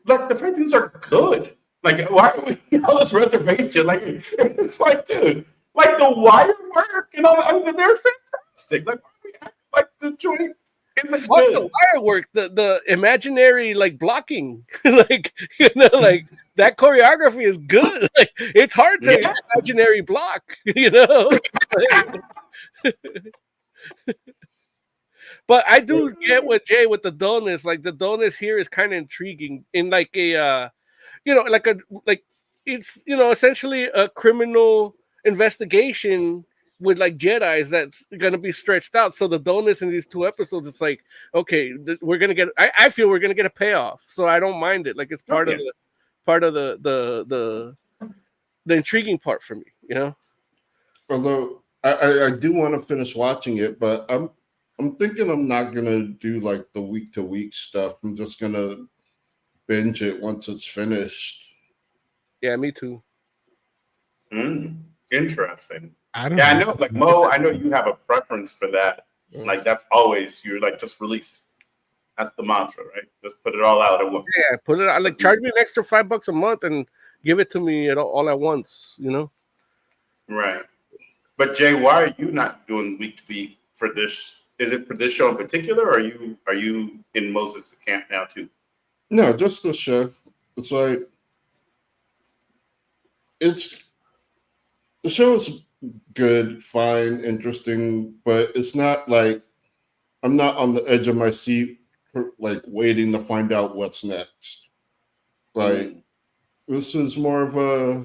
Like the fight scenes are good. Like, why are we all this reservation? Like, it's like, dude, like the wire work and all that. I mean, they're fantastic. Like, why are we acting like the joint isn't good? The wire work, the imaginary like blocking, like like. That choreography is good. Like, it's hard to imaginary block, But I do get what Jay with the dullness. Like the dullness here is kind of intriguing in like a, it's essentially a criminal investigation with like Jedis that's gonna be stretched out. So the dullness in these 2 episodes, it's like, okay, we're gonna get. I feel we're gonna get a payoff, so I don't mind it. Like it's part of the intriguing part for me, Although I do want to finish watching it, but I'm I'm thinking I'm not gonna do like the week to week stuff. I'm just gonna binge it once it's finished. Yeah, me too. Interesting. I don't Yeah, know. I know. Like Mo, I know you have a preference for that. Yeah. Like that's always you're like just release it. That's the mantra, right? Just put it all out at once. Yeah, put it out. Like charge me an extra $5 a month and give it to me all at once. You know. Right. But Jay, why are you not doing week to week for this? Is it for this show in particular, or are you in Moses' camp now too? No, just the show. It's like the show is good, fine, interesting, but it's not like I'm not on the edge of my seat, like waiting to find out what's next. Like this is more of a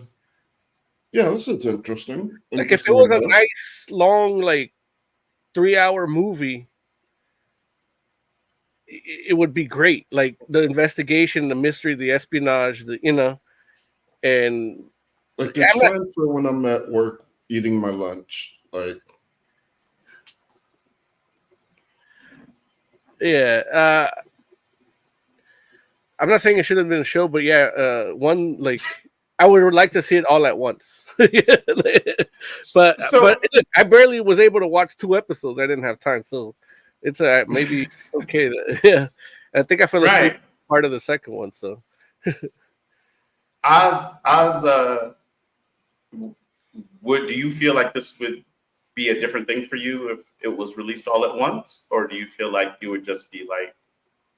this is interesting. Like if it was a nice long like 3-hour movie, it would be great. Like the investigation, the mystery, the espionage, and like it's fine for when I'm at work eating my lunch. Like yeah, I'm not saying it should have been a show, but yeah, one like I would like to see it all at once. but I barely was able to watch 2 episodes. I didn't have time, so it's maybe okay. Yeah, I think I fell asleep part of the second one. So, do you feel like this would be a different thing for you if it was released all at once, or do you feel like you would just be like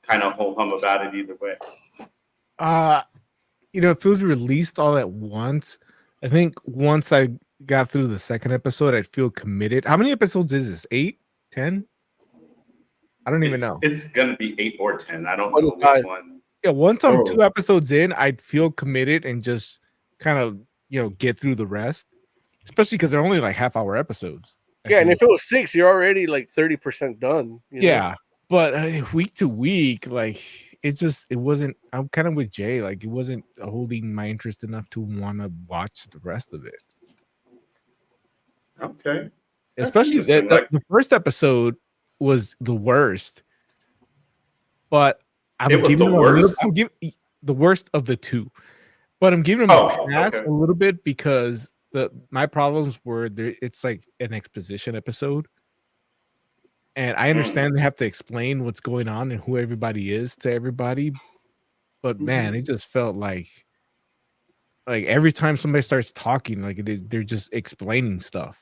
kind of ho hum about it either way? If it was released all at once, I think once I got through the second episode, I'd feel committed. How many episodes is this? 8? 10? I don't even know. It's gonna be 8 or 10. I don't know which one. Yeah, once I'm 2 episodes in, I'd feel committed and just kind of get through the rest. Especially because they're only like half-hour episodes. Yeah, and if it was 6, you're already like 30% done. Yeah, but week to week, like it wasn't. I'm kind of with Jay. Like it wasn't holding my interest enough to want to watch the rest of it. Okay, especially the first episode was the worst. But I'm giving them the worst of the 2. But I'm giving them a pass a little bit because my problems were there. It's like an exposition episode. And I understand they have to explain what's going on and who everybody is to everybody. But man, it just felt like every time somebody starts talking, like they're just explaining stuff.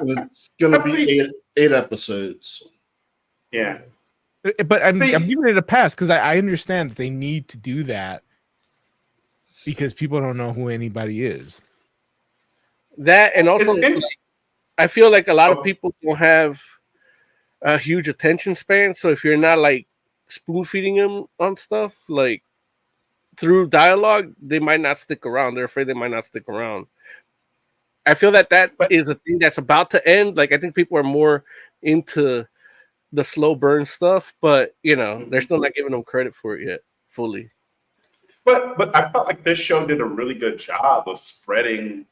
It's gonna be 8 episodes. Yeah. But I'm giving it a pass because I understand that they need to do that because people don't know who anybody is. That and also I feel like a lot of people don't have a huge attention span. So if you're not like spoon feeding them on stuff like through dialogue, they might not stick around. They're afraid they might not stick around. I feel that is a thing that's about to end. Like I think people are more into the slow burn stuff, but they're still not giving them credit for it yet fully. But I felt like this show did a really good job of spreading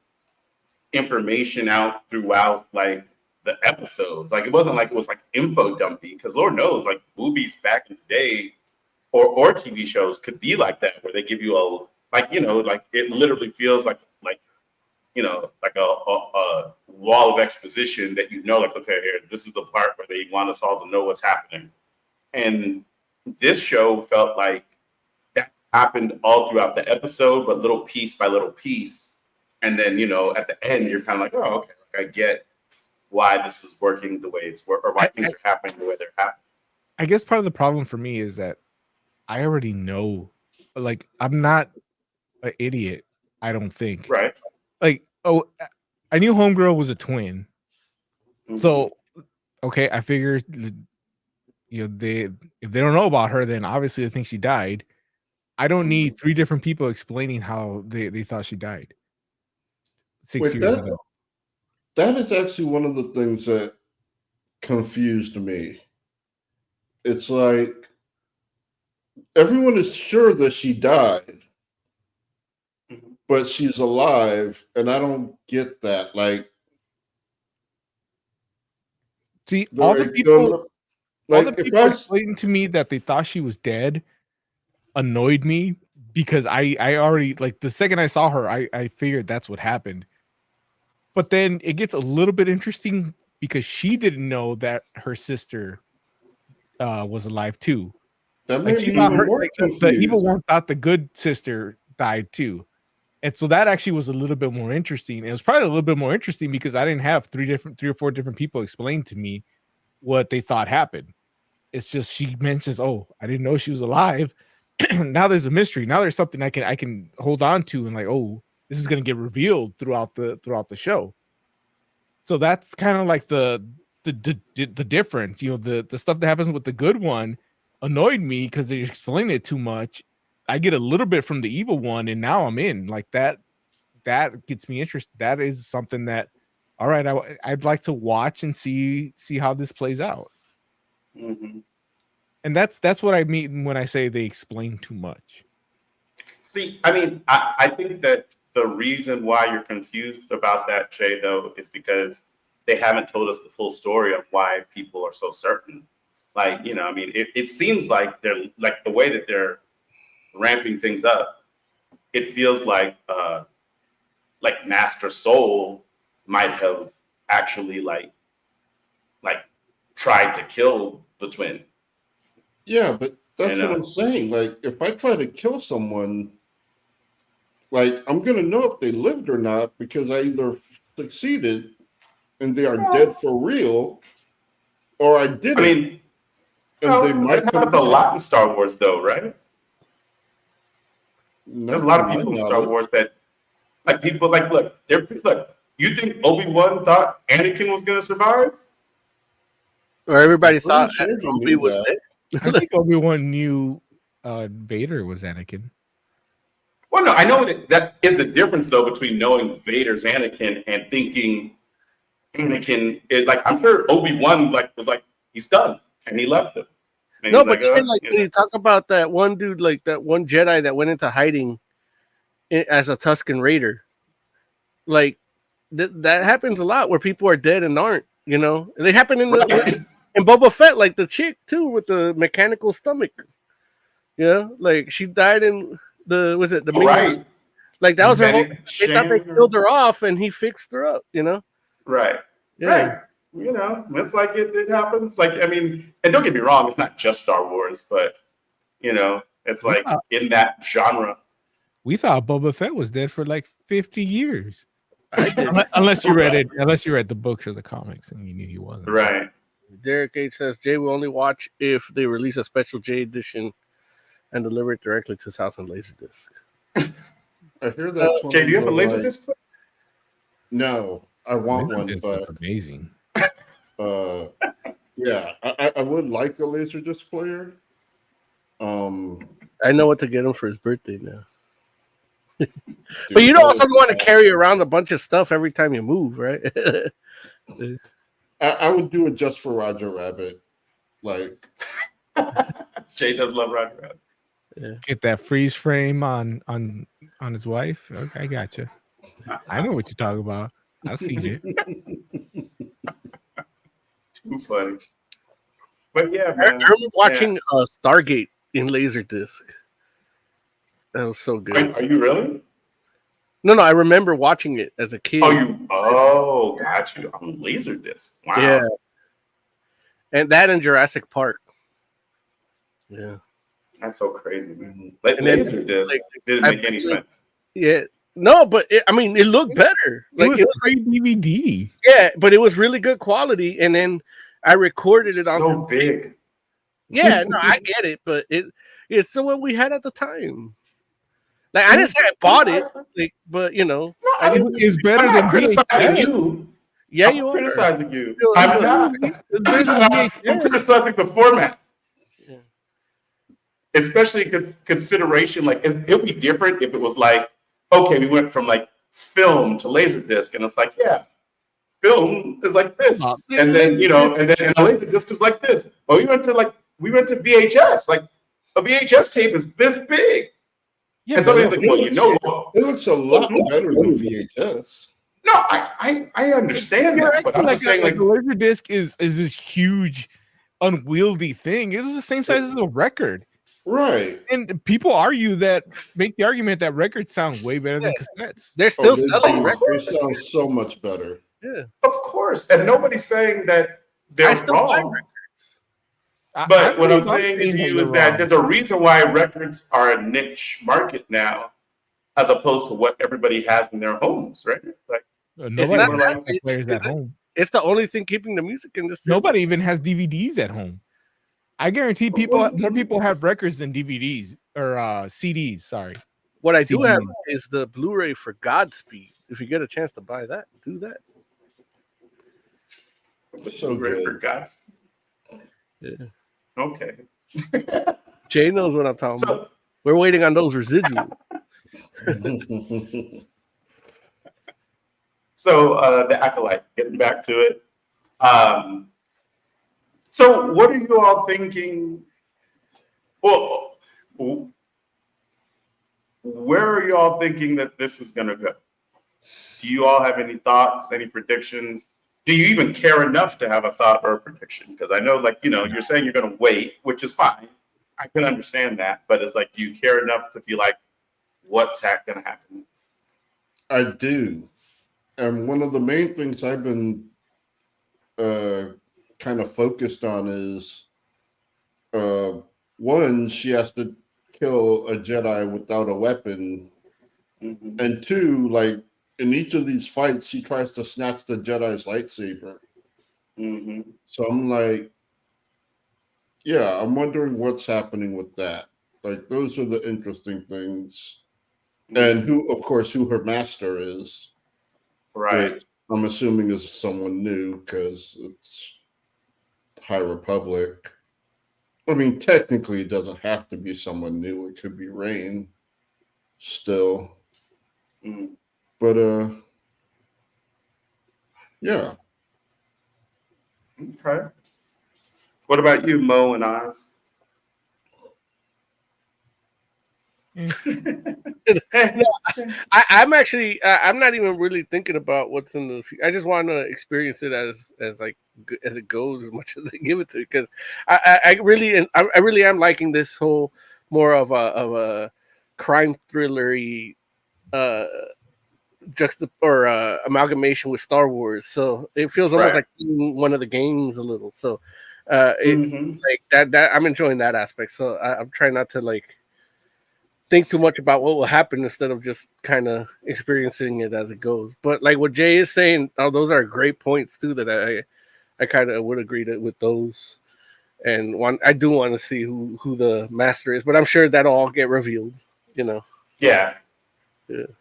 information out throughout like the episodes. Like it wasn't like it was like info dumping, because Lord knows like movies back in the day or TV shows could be like that, where they give you like it literally feels like like a wall of exposition that like, okay, here, this is the part where they want us all to know what's happening. And this show felt like that happened all throughout the episode, but little piece by little piece. And then, at the end, you're kind of like, oh, okay, like I get why this is working the way it's working, or why things are happening the way they're happening. I guess part of the problem for me is that I already know, like, I'm not an idiot, I don't think. Right. Like, I knew Homegirl was a twin. Mm-hmm. So, okay, I figured, if they don't know about her, then obviously they think she died. I don't need 3 different people explaining how they thought she died. 6 years ago. That is actually one of the things that confused me. It's like everyone is sure that she died, but she's alive, and I don't get that. Like, See, They're all the like, people like if I explaining to me that they thought she was dead annoyed me because I already, like, the second I saw her, I figured that's what happened. But then it gets a little bit interesting because she didn't know that her sister was alive too. that Like made she me thought even her, more like, the confused. evil one thought the good sister died too. And so that actually was a little bit more interesting. It was probably a little bit more interesting because I didn't have three or four different people explain to me what they thought happened. It's just she mentions, "Oh, I didn't know she was alive." Now there's a mystery. Now there's something I can hold on to and like, oh, this is gonna get revealed throughout the show. So that's kind of like the difference. You know, the stuff that happens with the good one annoyed me because they explain it too much. I get a little bit from the evil one, and now I'm in. Like that gets me interested. That is something that, all right, I'd like to watch and see how this plays out. Mm-hmm. And that's what I mean when I say they explain too much. See, I mean, I think that the reason why you're confused about that, Jay, though, is because they haven't told us the full story of why people are so certain. Like, you know, I mean, it seems like they're like the way that they're ramping things up. It feels like Master Soul might have actually like tried to kill the twin. Yeah, but that's what I'm saying. Like, if I try to kill someone, like, I'm going to know if they lived or not because I either succeeded and they are dead for real, or I didn't. I mean, and they might that happens a lot in Star Wars, though, right? There's a lot of people in Star Wars that, like, people, like, look, you think Obi-Wan thought Anakin was going to survive? Or everybody thought sure Obi was dead. I think Obi-Wan knew Vader was Anakin. Well, no, I know that is the difference, though, between knowing Vader's Anakin and thinking Anakin is, like, I'm sure Obi-Wan, like, was like, he's done, and he left him. And no, but even like when you talk about that one dude, like that one Jedi that went into hiding as a Tusken Raider, like that happens a lot where people are dead and aren't, you know. And they happen in in Boba Fett, like the chick too with the mechanical stomach. Yeah, like she died in the right? Like that was her whole. They thought they killed her off, and he fixed her up. You know. Right. Yeah. Right. You know, it's like it happens. Like, I mean, and don't get me wrong, it's not just Star Wars, but you know, it's like in that genre. We thought Boba Fett was dead for like 50 years. Unless you read the books or the comics and you knew he wasn't. Right. Derek H says Jay will only watch if they release a special J edition and deliver it directly to his house on Laserdisc. I hear that. Jay, do you have a Laserdisc? No, I want one, but amazing. Yeah, I would like a Laserdisc player. I know what to get him for his birthday now. But you don't also want to carry around a bunch of stuff every time you move, right? I would do it just for Roger Rabbit. Like Jay does love Roger Rabbit. Yeah. Get that freeze frame on his wife. Okay, I got you. I know what you're talking about. I've seen it. Too funny. But yeah, man. I remember watching Stargate in Laserdisc. That was so good. Wait, are you really? No, I remember watching it as a kid. Got you. On Laserdisc. Wow. Yeah. And that in Jurassic Park. Yeah. That's so crazy, man. Like Laserdisc didn't make any sense. Yeah. No, but it looked better. Like, it was a great DVD. Yeah, but it was really good quality. And then I recorded it on so big. Yeah, no, I get it, but it's the one we had at the time. Like I didn't say I bought it, like, but you know, it's better than criticizing you. Yeah, I'm criticizing you. I'm not. I'm criticizing the format. Yeah. Especially consideration, like it would be different if it was like, okay, we went from like film to Laserdisc, and it's like, yeah, film is like this, and then and a Laserdisc is like this. But we went to VHS. Like a VHS tape is this big. Yeah, and somebody's like, well, it looks a lot better than VHS. No, I understand You're that, but acting I'm just saying, like a laser disc is this huge, unwieldy thing. It was the same size as a record. Right. And people make the argument that records sound way better than cassettes. They're still They selling do. records. They sound so much better. Yeah. of course, and nobody's saying that they're I still buy wrong. records. But what I'm not saying to that you you're is that wrong. there's a reason why records are a niche market now, as opposed to what everybody has in their homes, right? Like Nobody not has that, like players at home. It's the only thing keeping the music industry. Nobody even has DVDs at home. I guarantee more people have records than DVDs or CDs. Sorry. What I do CDs. have is the Blu-ray for Godspeed. If you get a chance to buy that, do that. So good. For God's. Yeah. Okay. Jay knows what I'm talking about. We're waiting on those residuals. So the Acolyte, getting back to it. So what are you all thinking? Well, where are you all thinking that this is going to go? Do you all have any thoughts, any predictions? Do you even care enough to have a thought or a prediction? Because I know, like, you're saying you're going to wait, which is fine. I can understand that. But it's like, do you care enough to be like, what's going to happen next? I do. And one of the main things I've been kind of focused on is, one, she has to kill a Jedi without a weapon. Mm-hmm. And two, like, in each of these fights, she tries to snatch the Jedi's lightsaber. Mm-hmm. So I'm like, yeah, I'm wondering what's happening with that. Like, those are the interesting things. And who her master is. Right. Which I'm assuming is someone new because it's High Republic. I mean, technically, it doesn't have to be someone new. It could be Rain still. Mm. But, yeah. Okay. What about you, Mo and Oz? I'm actually I'm not even really thinking about what's in the future. I just want to experience it as like as it goes, as much as they give it to me, because I really am liking this whole more of a crime thrillery amalgamation with Star Wars. So it feels almost like one of the games a little. So like that I'm enjoying that aspect. So I'm trying not to like think too much about what will happen instead of just kind of experiencing it as it goes. But like what Jay is saying, those are great points too that I kind of would agree with those. And I do want to see who the master is, but I'm sure that'll all get revealed, Yeah. Yeah.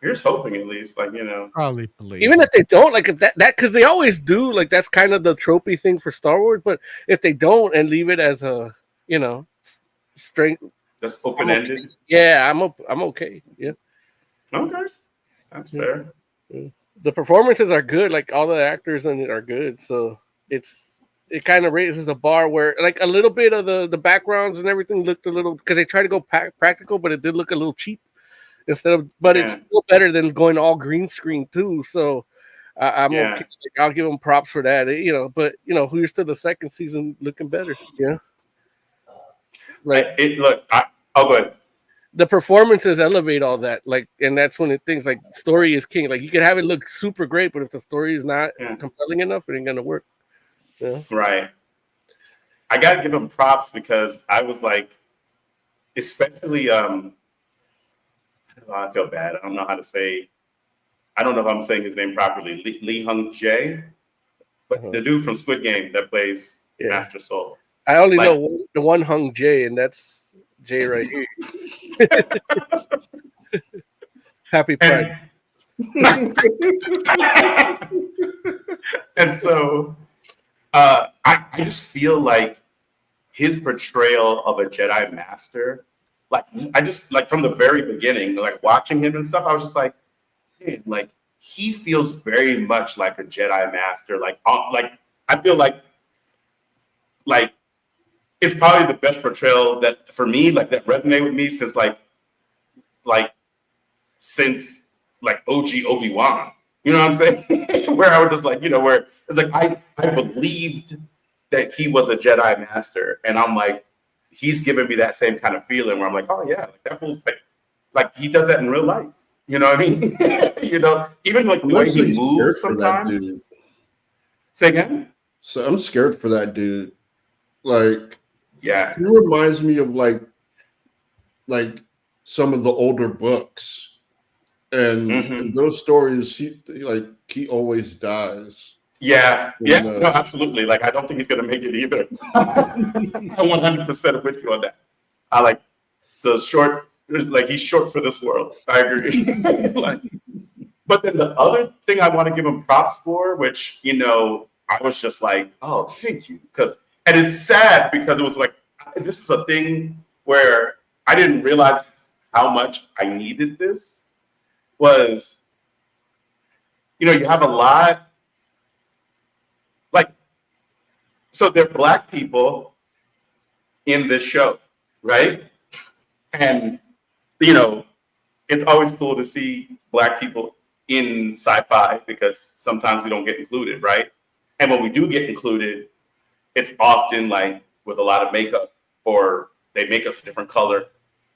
Here's hoping, at least, like, Probably even if they don't, like, if that because they always do, like, that's kind of the tropey thing for Star Wars. But if they don't and leave it as a strength, that's open ended. Okay. Yeah, I'm okay. Yeah. Okay, that's fair. Yeah. The performances are good. Like, all the actors in it are good. So it kind of raises the bar where, like, a little bit of the backgrounds and everything looked a little, because they tried to go practical, but it did look a little cheap. It's still better than going all green screen too. So I'm okay. Like, I'll give them props for that. But who's to the second season looking better? Yeah. Like I'll go ahead. The performances elevate all that. Like, and that's when things like story is king. Like, you can have it look super great, but if the story is not compelling enough, it ain't gonna work. Yeah. Right. I gotta give them props because I was like, especially I feel bad. I don't know how to say. I don't know if I'm saying his name properly. Lee Hung Jae, but the dude from Squid Game that plays Master Soul. I only know the one Hung Jae, and that's Jay right here. Happy Pride. And so, I just feel like his portrayal of a Jedi Master. Like, I just, like, from the very beginning, like, watching him and stuff, I was just like, hey, like, he feels very much like a Jedi Master. Like, I feel like it's probably the best portrayal that, for me, like, that resonated with me since OG Obi-Wan. You know what I'm saying? Where I was just like, where it's like I believed that he was a Jedi master, and I'm like, he's giving me that same kind of feeling where I'm like, oh yeah, like that fool's like he does that in real life. You know what I mean? Even like the way he moves sometimes. Say again? So I'm scared for that dude. Like, yeah, he reminds me of like some of the older books, and in those stories, he always dies. Yeah, no, absolutely. Like, I don't think he's gonna make it either. I'm 100% with you on that. I like so short. Like, he's short for this world. I agree. But then the other thing I want to give him props for, which I was just like, oh, thank you, and it's sad because it was like this is a thing where I didn't realize how much I needed this. Was you have a lot. Like, so there are Black people in this show, right? And, it's always cool to see Black people in sci-fi because sometimes we don't get included, right? And when we do get included, it's often like with a lot of makeup, or they make us a different color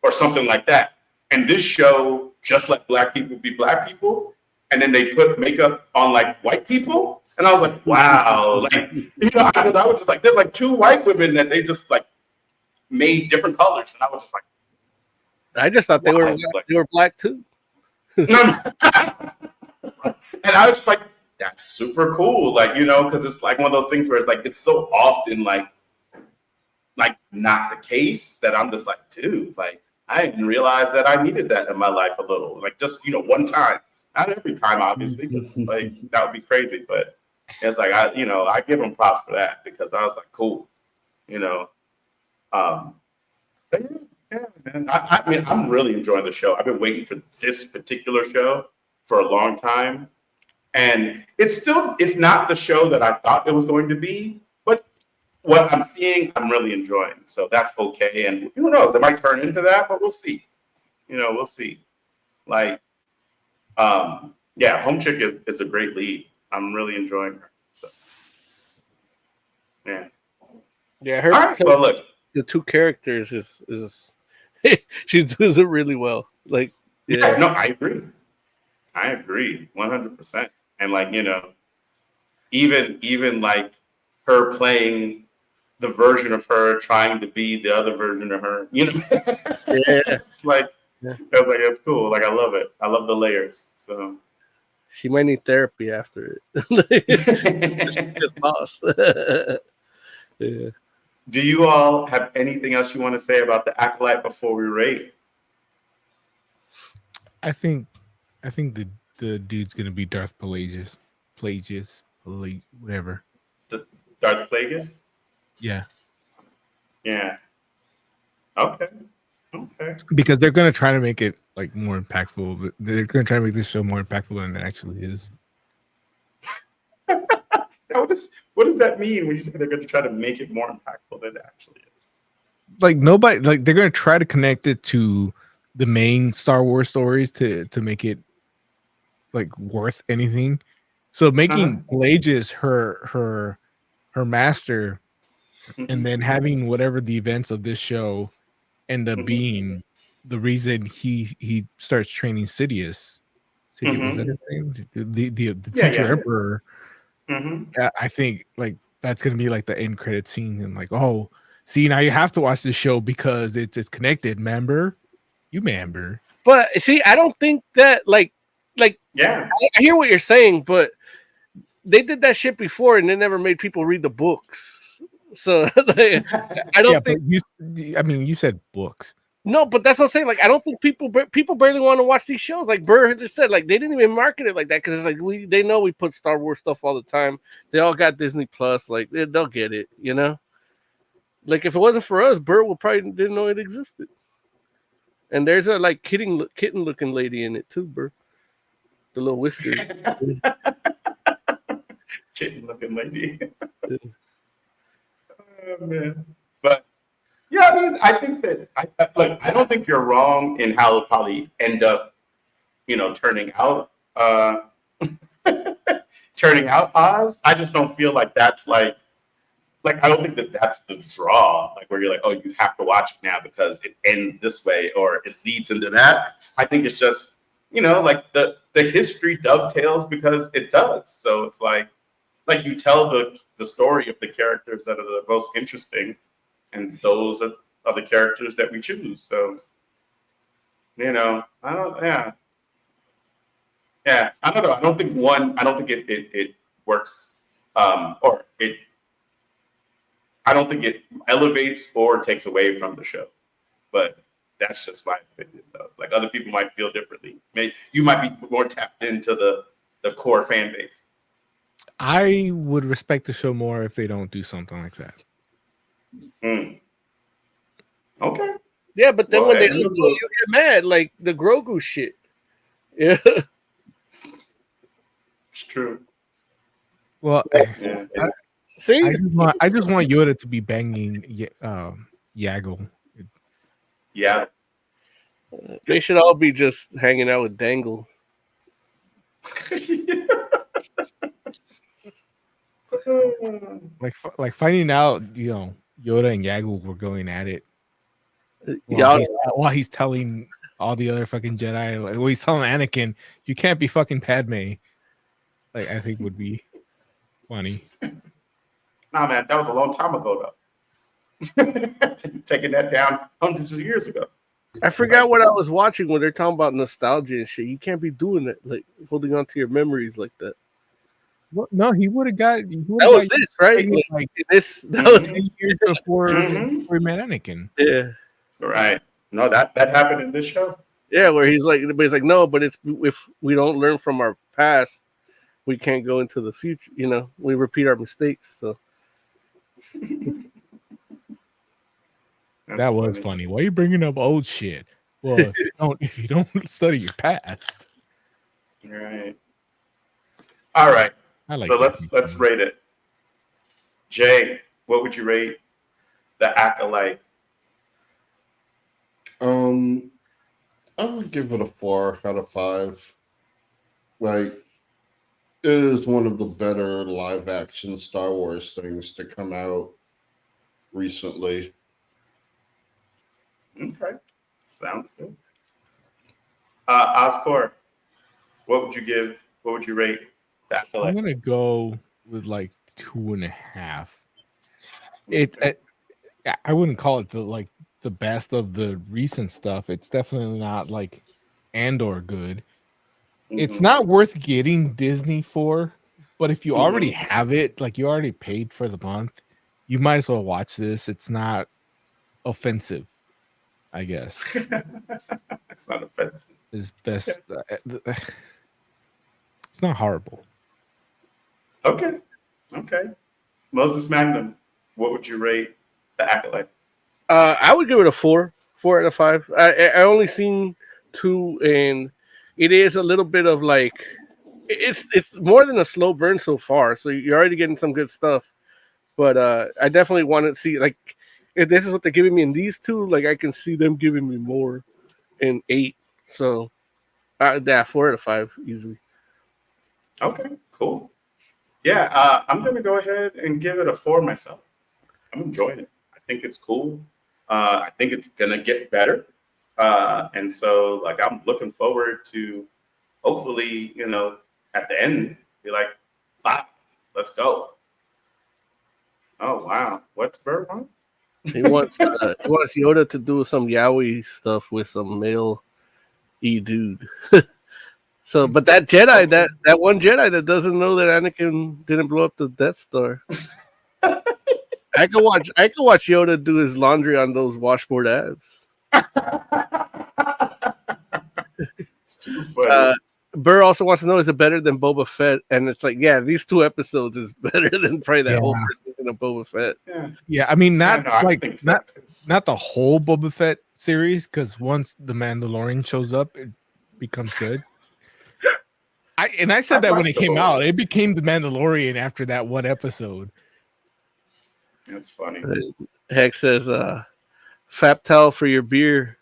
or something like that. And this show just let Black people be Black people, and then they put makeup on like white people. And I was like, wow, like, I was just like, there's like 2 white women that they just like made different colors. And I was just like, I just thought they were Black too. No. And I was just like, that's super cool. Like, because it's like one of those things where it's like, it's so often like not the case that I'm just like, dude, like, I didn't realize that I needed that in my life a little. Like, just, one time. Not every time, obviously, because it's like, that would be crazy. But it's like, I give them props for that because I was like, cool. But yeah, man. I mean, I'm really enjoying the show. I've been waiting for this particular show for a long time. And it's not the show that I thought it was going to be, but what I'm seeing, I'm really enjoying. So that's okay. And who knows, it might turn into that, but we'll see. We'll see. Like, Home Chick is a great lead. I'm really enjoying her. So, yeah. Yeah, her. All right, well, look. The 2 characters is she does it really well. Like, yeah, no, I agree 100%. And like, even like her playing the version of her trying to be the other version of her, Yeah. It's like, I was like, it's cool. Like, I love it. I love the layers. So she might need therapy after it. Just lost. Yeah. Do you all have anything else you want to say about the Acolyte before we rate? I think the dude's gonna be Darth Plagueis, whatever. Darth Plagueis? Yeah. Yeah. Okay. Because they're gonna try to make it like more impactful. They're gonna try to make this show more impactful than it actually is. What does that mean when you say they're going to try to make it more impactful than it actually is? Like, nobody, like, they're going to try to connect it to the main Star Wars stories to make it like worth anything. So making Plagueis her master, and then having whatever the events of this show end up being the reason he starts training Sidious. Was that his name? The future emperor. I think like that's gonna be like the end credit scene, and like, oh, see, now you have to watch this show because it's connected. Remember? But see, I don't think that like I hear what you're saying, but they did that shit before and they never made people read the books. So I don't think. You said books. No, but that's what I'm saying. Like, I don't think people barely want to watch these shows. Like Burr just said, like they didn't even market it like that because it's like they know we put Star Wars stuff all the time. They all got Disney Plus. Like they'll get it, Like if it wasn't for us, Burr would probably didn't know it existed. And there's a like kitten looking lady in it too, Burr. The little whiskers. Kitten looking lady. Oh man, but. Yeah, I mean, I think that I don't think you're wrong in how it'll probably end up, turning out. turning out Oz. I just don't feel like that's like I don't think that that's the draw, like where you're like, oh, you have to watch it now because it ends this way or it leads into that. I think it's just, like the history dovetails because it does. So it's like you tell the story of the characters that are the most interesting, and those are the characters that we choose. So, I don't, yeah, I don't know. I don't think it works, or it. I don't think it elevates or takes away from the show, but that's just my opinion, though. Like other people might feel differently. You might be more tapped into the core fan base. I would respect the show more if they don't do something like that. Okay. Yeah, but then when they do, you get mad, like the Grogu shit. Yeah, it's true. Well, see, I just want Yoda to be banging Yaddle. Yeah. They should all be just hanging out with Dangle. like finding out, Yoda and Yaddle were going at it while he's telling all the other fucking Jedi, like, he's telling Anakin, you can't be fucking Padme. Like, I think would be funny. Nah, man, that was a long time ago, though. Taking that down hundreds of years ago. I forgot what I was watching when they're talking about nostalgia and shit. You can't be doing it, like holding on to your memories like that. Well, no, he would have got. That was this, right? Like this. That was years before we met Anakin. Yeah. Right. No, that happened in this show. Yeah, where he's like, no, but it's if we don't learn from our past, we can't go into the future. We repeat our mistakes. So that was funny. Why are you bringing up old shit? Well, if you don't study your past. Right. All right. So let's rate it. Jay, what would you rate The Acolyte? I would give it a 4 out of 5. Like, it is one of the better live action Star Wars things to come out recently. Okay. Sounds good. Oscor, what would you rate The Acolyte? I'm gonna go with like 2.5. I wouldn't call it the best of the recent stuff. It's definitely not like Andor good. It's not worth getting Disney for, but if you already have it, like you already paid for the month, you might as well watch this. It's not offensive, I guess. It's not offensive. It's best. It's not horrible. Okay. Moses Magnum, what would you rate The Acolyte? I would give it a 4 out of 5. I only seen 2, and it is a little bit of like it's more than a slow burn so far. So you're already getting some good stuff, but I definitely want to see, like, if this is what they're giving me in these 2, like I can see them giving me more in 8. So 4 out of 5 easily. Okay, cool. Yeah, I'm gonna go ahead and give it a 4 myself. I'm enjoying it. I think it's cool. I think it's gonna get better, and so like I'm looking forward to hopefully at the end be like 5. Let's go. Oh wow, what's Bird on? He wants Yoda to do some yaoi stuff with some male dude. So, but that Jedi, that one Jedi that doesn't know that Anakin didn't blow up the Death Star. I can watch Yoda do his laundry on those washboard abs. It's too funny. Burr also wants to know, is it better than Boba Fett? And it's like, yeah, these 2 episodes is better than probably that whole season of Boba Fett. Yeah, I mean, not the whole Boba Fett series, because once the Mandalorian shows up, it becomes good. I said that when it came out, it became the Mandalorian after that one episode. That's funny. Heck says, Fap towel for your beer.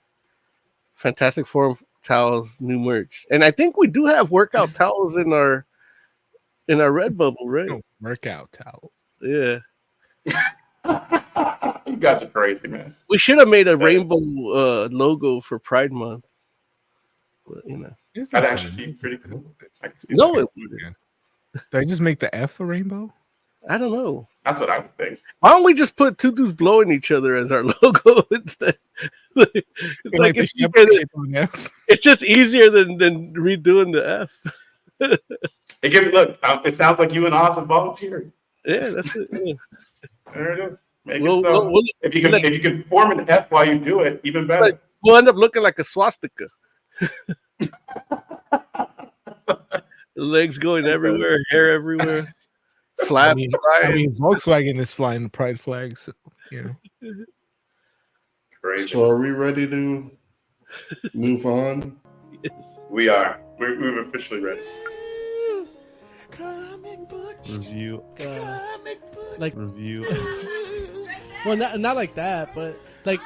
Fantastic Forum towels, new merch. And I think we do have workout towels in our in our Redbubble, right? No, workout towel. Yeah. You guys are crazy, man. We should have made a rainbow logo for Pride Month. But, you know. That'd actually be pretty cool. I can see No, that. it wouldn't. Did I just make the F a rainbow? I don't know. That's what I would think. Why don't we just put two dudes blowing each other as our logo instead? It's just easier than redoing the F. Look, it sounds like you and Oz are volunteering. Yeah, that's it. Yeah. There it is. Make it so. If you can form an F while you do it, even better. We'll end up looking like a swastika. Legs going everywhere, hair everywhere, flap. I mean, Volkswagen is flying the pride flags. So, you know. Crazy. So, are we ready to move on? Yes. We are. We've officially ready. Review. Like review. Well, not like that, but like.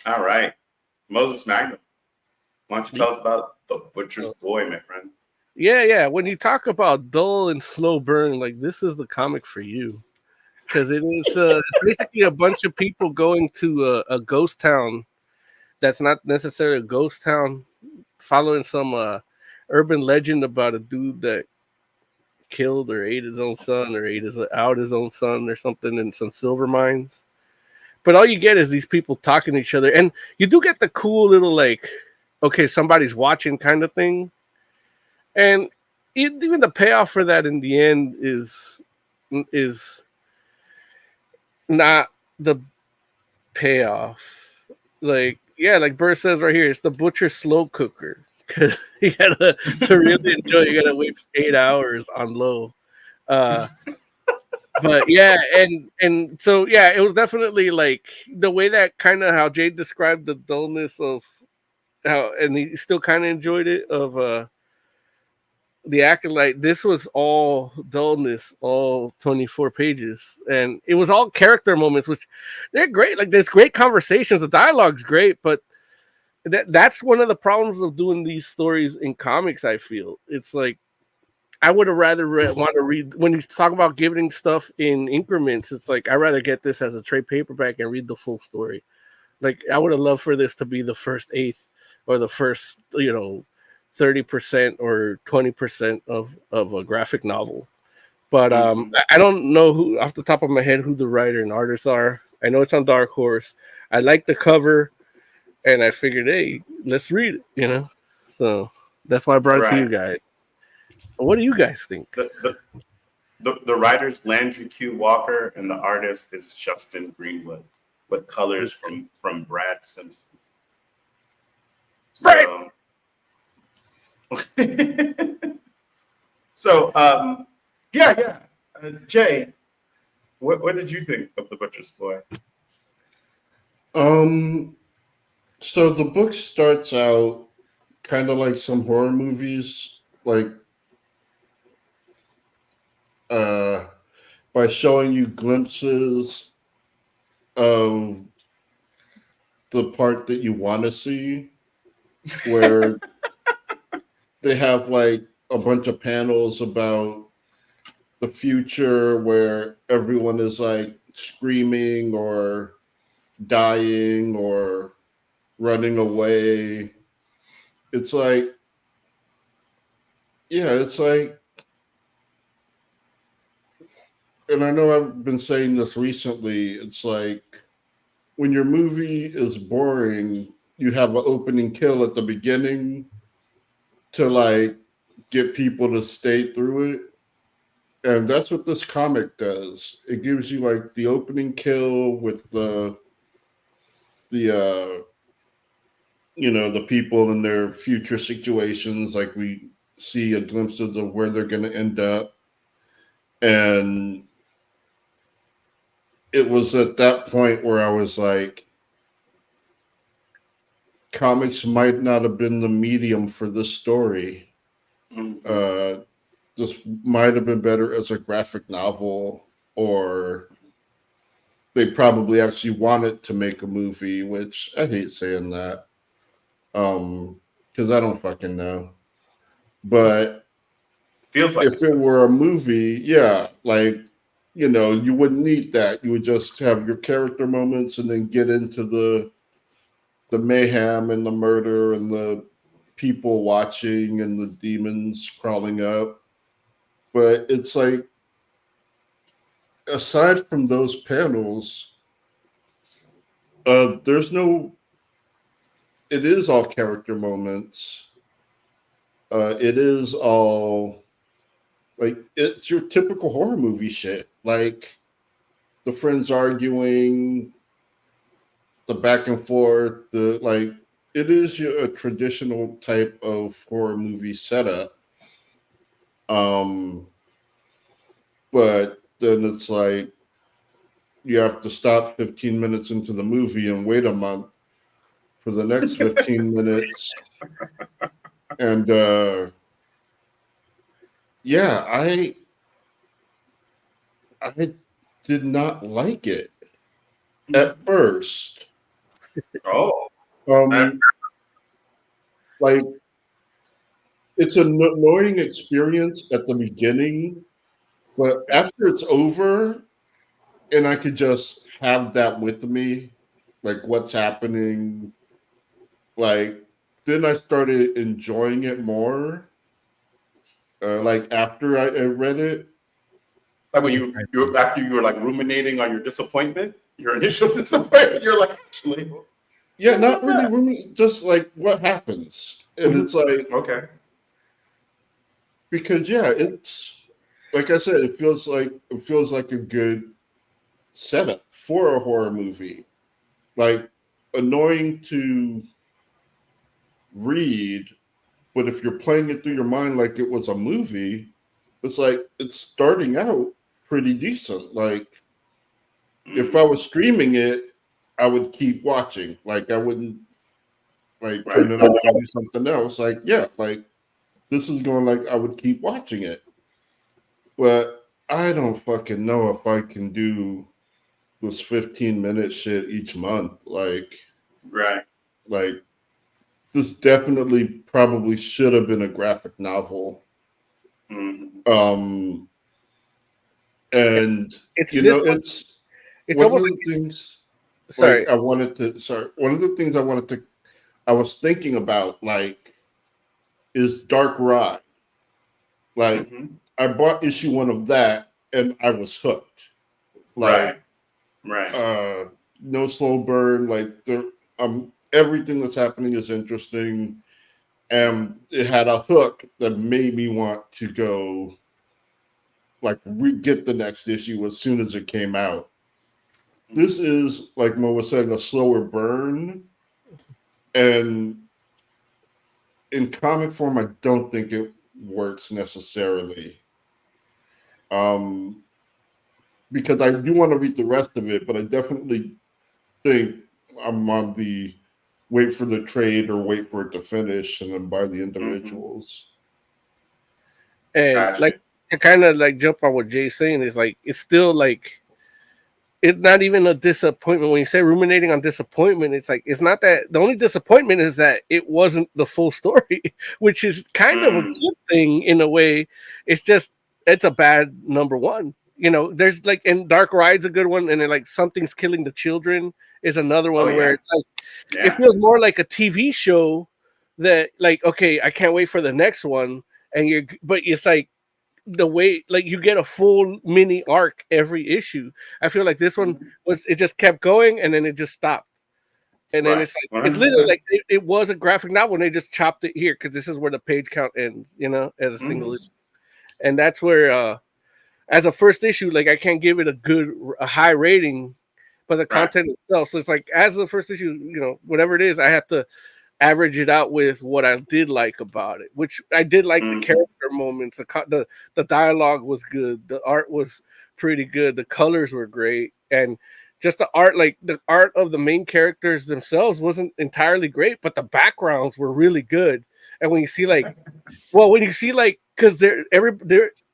All right, Moses Magnum. Why don't you tell us about The Butcher's Boy, my friend? Yeah. When you talk about dull and slow burn, like this is the comic for you, because it is basically a bunch of people going to a ghost town that's not necessarily a ghost town, following some urban legend about a dude that killed or ate his own son or ate out his own son or something in some silver mines. But all you get is these people talking to each other, and you do get the cool little like, okay, somebody's watching kind of thing. And even the payoff for that in the end is not the payoff. Like, yeah, like Bert says right here, it's the butcher's slow cooker. Because you gotta to really enjoy, you gotta wait 8 hours on low. But yeah, and so yeah, it was definitely like the way that kind of how Jade described the dullness of how, and he still kind of enjoyed it of the Acolyte. This was all dullness, all 24 pages, and it was all character moments, which they're great. Like there's great conversations, the dialogue's great, but that's one of the problems of doing these stories in comics. I feel it's like I would have rather want to read when you talk about giving stuff in increments. It's like I'd rather get this as a trade paperback and read the full story. Like I would have loved for this to be the first eighth or the first 30% or 20% of a graphic novel. But I don't know who off the top of my head who the writer and artists are. I know it's on Dark Horse. I like the cover, and I figured, hey, let's read it. So that's why I brought it to you guys. What do you guys think? The writer's Landry Q. Walker, and the artist is Justin Greenwood, with colors from Brad Simpson. So, yeah. Jay, what did you think of The Butcher's Boy? So the book starts out kind of like some horror movies, like by showing you glimpses of the part that you want to see, where they have like a bunch of panels about the future where everyone is like screaming or dying or running away. It's like, and I know I've been saying this recently, it's like when your movie is boring, you have an opening kill at the beginning to like get people to stay through it. And that's what this comic does. It gives you like the opening kill with the people in their future situations, like we see a glimpses of where they're going to end up. And it was at that point where I was like, comics might not have been the medium for this story. This might have been better as a graphic novel, or they probably actually wanted to make a movie, which I hate saying that. Because I don't fucking know. But feels like if it were a movie, yeah, like, you know, you wouldn't need that. You would just have your character moments and then get into the mayhem and the murder and the people watching and the demons crawling up. But it's like, aside from those panels, there's no. It is all character moments. It is all like it's your typical horror movie shit. Like the friends arguing, the back and forth, the like. It is a traditional type of horror movie setup. But then it's like you have to stop 15 minutes into the movie and wait a month for the next 15 minutes. And yeah, I did not like it at first. Oh. Like it's an annoying experience at the beginning, but after it's over and I could just have that with me, like what's happening, like then I started enjoying it more. Like after I read it, like when you after you were like ruminating on your disappointment, your initial disappointment, you're like, actually, yeah, not really just like what happens, and it's like okay, because yeah, it's like I said, it feels like a good setup for a horror movie, like annoying to read, but if you're playing it through your mind like it was a movie, it's like it's starting out pretty decent. Like if I was streaming it, I would keep watching. Like I wouldn't like turn it off and do something else. Like yeah, like this is going like I would keep watching it. But I don't fucking know if I can do this 15-minute shit each month. Like this definitely probably should have been a graphic novel. And it's you know, it's one of the things. Sorry, like one of the things I was thinking about, like, is Dark Ride. Like, I bought issue 1 of that and I was hooked. Like, no slow burn. Like, everything that's happening is interesting, and it had a hook that made me want to go, like, get the next issue as soon as it came out. This is, like Mo was saying, a slower burn, and in comic form, I don't think it works necessarily. Because I do want to read the rest of it, but I definitely think I'm on the wait for the trade or wait for it to finish and then buy the individuals. And like to kind of like jump on what Jay's saying is like it's still like it's not even a disappointment. When you say ruminating on disappointment, it's like it's not that the only disappointment is that it wasn't the full story, which is kind of a good thing in a way. It's just it's a bad number one. You know, there's like and Dark Ride's a good one, and then like Something's Killing the Children is another one where it's like it feels more like a TV show that like okay, I can't wait for the next one, and but it's like the way like you get a full mini arc every issue. I feel like this one was it just kept going and then it just stopped. And then it's like 100%. It's literally like it was a graphic novel and they just chopped it here because this is where the page count ends, you know, as a single issue. And that's where as a first issue, like I can't give it a high rating, but the content itself. So it's like as the first issue, you know, whatever it is, I have to average it out with what I did like about it, which I did like the character moments. The dialogue was good. The art was pretty good. The colors were great. And just the art, like the art of the main characters themselves wasn't entirely great, but the backgrounds were really good. And when you see because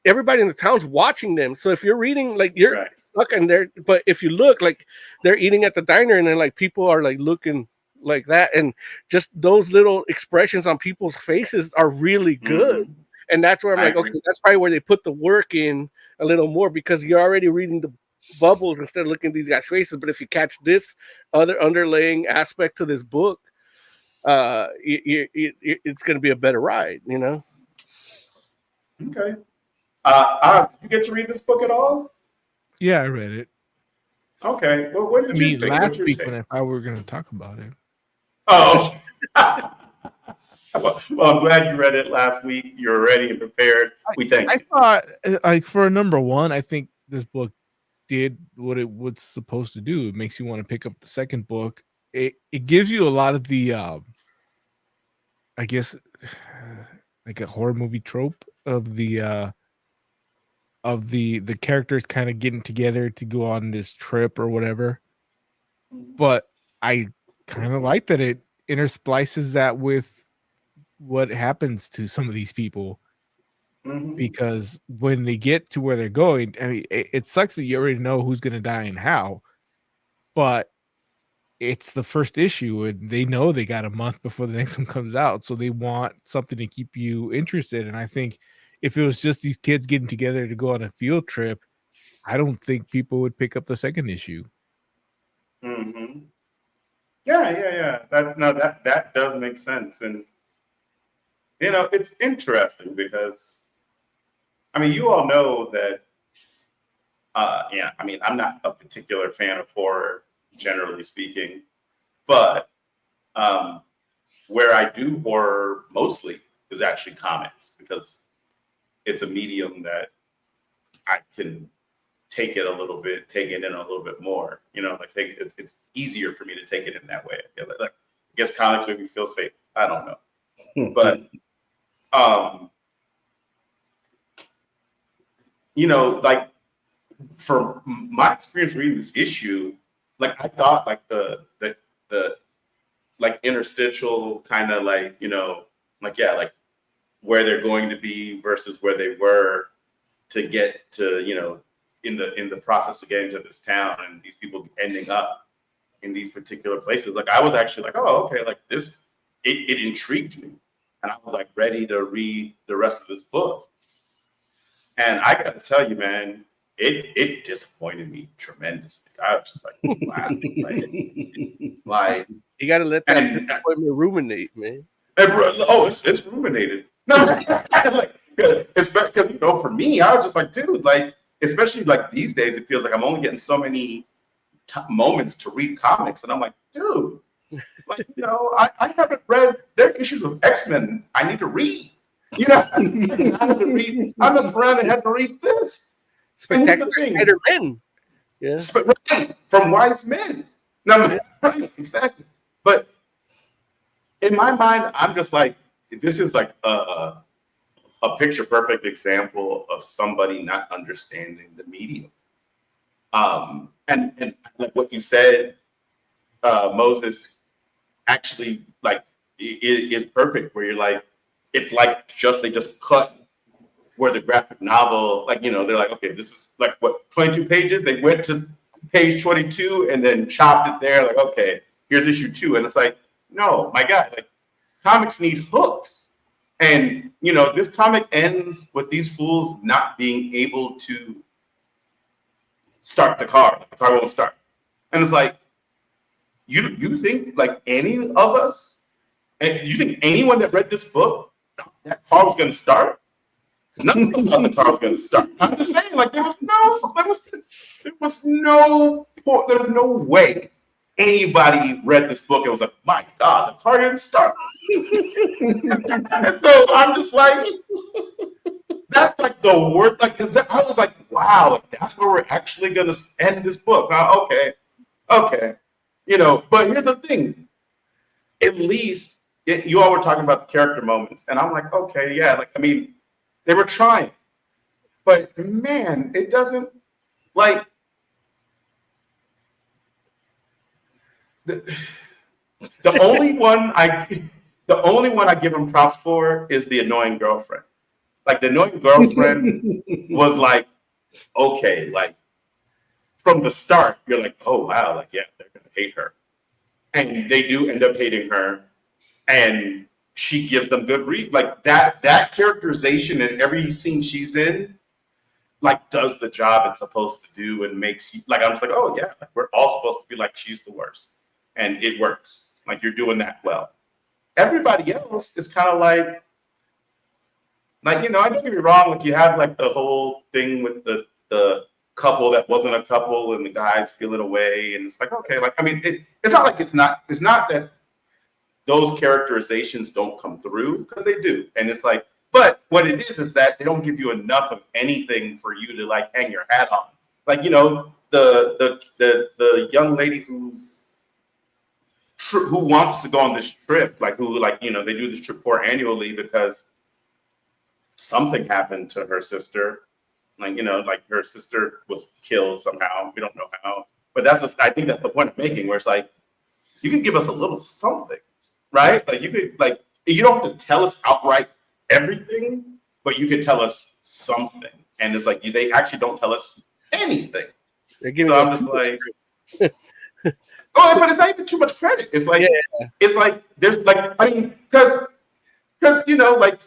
everybody in the town's watching them. So if you're reading, like you're stuck in there, but if you look, like they're eating at the diner and then like people are like looking like that, and just those little expressions on people's faces are really good. Mhm. And that's where I'm like, okay, that's probably where they put the work in a little more, because you're already reading the bubbles instead of looking at these guys' faces. But if you catch this other underlaying aspect to this book, it's going to be a better ride, you know? Okay. Oz, did you get to read this book at all? Yeah, I read it. Okay. Well, what did you think? What's last your week take? when I thought we were going to talk about it. Oh. Well, I'm glad you read it last week. You're ready and prepared. We thank you. I thought, like, for a number one, I think this book did what it was supposed to do. It makes you want to pick up the second book. It gives you a lot of the, I guess, like a horror movie trope of the characters kind of getting together to go on this trip or whatever. But I kind of like that it intersplices that with what happens to some of these people. Mhm. Because when they get to where they're going, I mean, it sucks that you already know who's going to die and how, but it's the first issue and they know they got a month before the next one comes out. So they want something to keep you interested. And I think if it was just these kids getting together to go on a field trip, I don't think people would pick up the second issue. Mm-hmm. Yeah. That does make sense. And, you know, it's interesting because, I mean, you all know that, I mean, I'm not a particular fan of horror, generally speaking, but where I do horror mostly is actually comics, because it's a medium that I can take it in a little bit more, you know, like it's easier for me to take it in that way. Like, I guess comics make me feel safe. I don't know. But, you know, like, for my experience reading this issue, like, I thought like the like interstitial kind of, like, you know, like, yeah, like where they're going to be versus where they were to get to, you know, in the process of getting to this town and these people ending up in these particular places. Like, I was actually like, oh, okay, like this, it intrigued me. And I was like ready to read the rest of this book. And I got to tell you, man, it disappointed me tremendously. I was just like, wow. Like you got to let that disappointment ruminate, man. It's ruminated. No, like, it's because, you know, for me, I was just like, dude, like, especially like these days, it feels like I'm only getting so many moments to read comics, and I'm like, dude, like, you know, I haven't read their issues of X-Men. I need to read. You know, I had to read. I must around and had to read this. Spectacular Spider-Man. Yeah, from Wise Men. No, right, exactly. But in my mind, I'm just like, this is like a picture perfect example of somebody not understanding the medium. And like what you said, Moses, actually, like, is perfect, where you're like, it's like they just cut where the graphic novel, like, you know, they're like, okay, this is like what, 22 pages? They went to page 22 and then chopped it there. Like, okay, here's issue 2. And it's like, no, my God, like, comics need hooks. And, you know, this comic ends with these fools not being able to start the car. The car won't start. And it's like, you think like any of us, and you think anyone that read this book, that car was going to start? None of us thought the car was going to start. I'm just saying, like, there was no way anybody read this book and was like, my God, the car didn't start. And so I'm just like, that's like the word. Like, I was like, wow, like, that's where we're actually going to end this book. Okay. You know, but here's the thing. At least you all were talking about the character moments. And I'm like, okay, yeah. Like, I mean, they were trying. But, man, it doesn't, like, the only one I give him props for is the annoying girlfriend. Like, the annoying girlfriend was like, okay, like, from the start, you're like, oh wow, like, yeah, they're gonna hate her. and they do end up hating her, and she gives them good read. Like that characterization in every scene she's in, like does the job it's supposed to do and makes you like, I'm just like, oh yeah, like, we're all supposed to be like, she's the worst. And it works. Like you're doing that well. Everybody else is kind of like, you know, I don't get me wrong, like you have like the whole thing with the couple that wasn't a couple and the guys feeling away. And it's like, okay, like, I mean, it's not like it's not that those characterizations don't come through, because they do. And it's like, but what it is that they don't give you enough of anything for you to like hang your hat on. Like, you know, the young lady who wants to go on this trip, like who, like, you know, they do this trip for annually because something happened to her sister. Like, you know, like her sister was killed somehow. We don't know how, but I think that's the point I'm making, where it's like, you can give us a little something, right? Like you could, like, you don't have to tell us outright everything, but you could tell us something. And it's like, they actually don't tell us anything. So I'm just like, oh, but it's not even too much credit. It's like, it's like, there's like, I mean, because, you know, like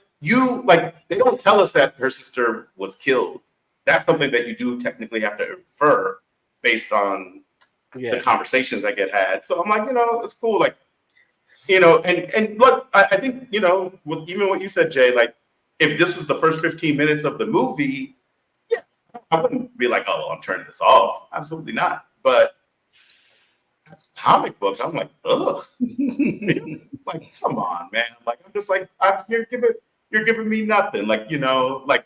they don't tell us that her sister was killed. That's something that you do technically have to infer based on the conversations that get had. So I'm like, you know, it's cool. Like, you know, and look, I think, you know, even what you said, Jay, like, if this was the first 15 minutes of the movie, yeah, I wouldn't be like, oh, I'm turning this off. Absolutely not. But comic books, I'm like, ugh. Like, come on, man. Like, I'm just like, you're giving me nothing. Like, you know, like,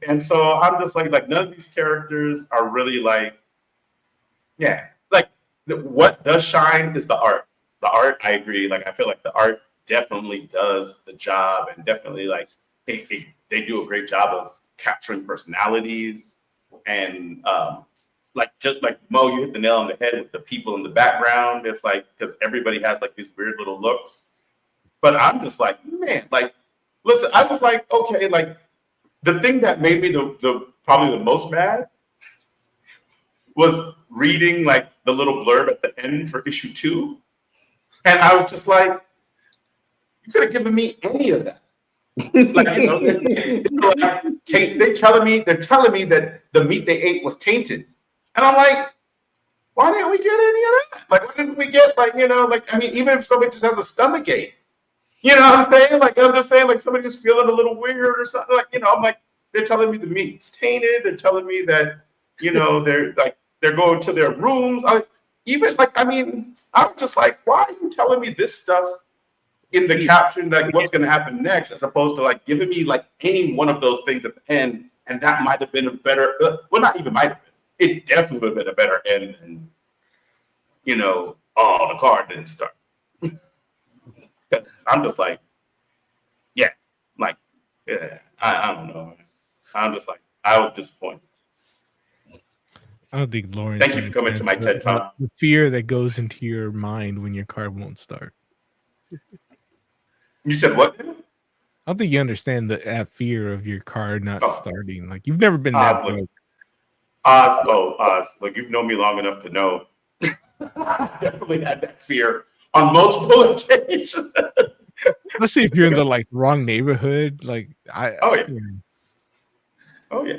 and so I'm just like none of these characters are really like, yeah, like what does shine is the art. The art, I agree. Like, I feel like the art definitely does the job, and definitely like they do a great job of capturing personalities, and like, just like Mo, you hit the nail on the head with the people in the background. It's like, because everybody has like these weird little looks, but I'm just like, man, like, listen, I was like, okay, like the thing that made me the probably the most mad was reading like the little blurb at the end for issue 2. And I was just like, you could have given me any of that. Like, you know, they're telling me that the meat they ate was tainted. And I'm like, why didn't we get any of that? Like, why didn't we get, like, you know, like, I mean, even if somebody just has a stomach ache, you know what I'm saying? Like, I'm just saying, like, somebody just feeling a little weird or something. Like, you know, I'm like, they're telling me the meat's tainted. They're telling me that, you know, they're going to their rooms. I'm just like, why are you telling me this stuff in the caption, like what's going to happen next, as opposed to like giving me like any one of those things at the end, and that might have been a better, well, not even might have been. It definitely would have been a better end than, you know, oh, the card didn't start. I'm just like, yeah, like, yeah, I don't know. I'm just like, I was disappointed. I don't think Lauren. Thank you for coming to my TED Talk. The fear that goes into your mind when your card won't start. You said what? I don't think you understand that fear of your card not starting. Like, you've never been that broke. Oz, like, you've known me long enough to know. I definitely had that fear on multiple occasions. Especially if you're in the like wrong neighborhood. Like, oh yeah.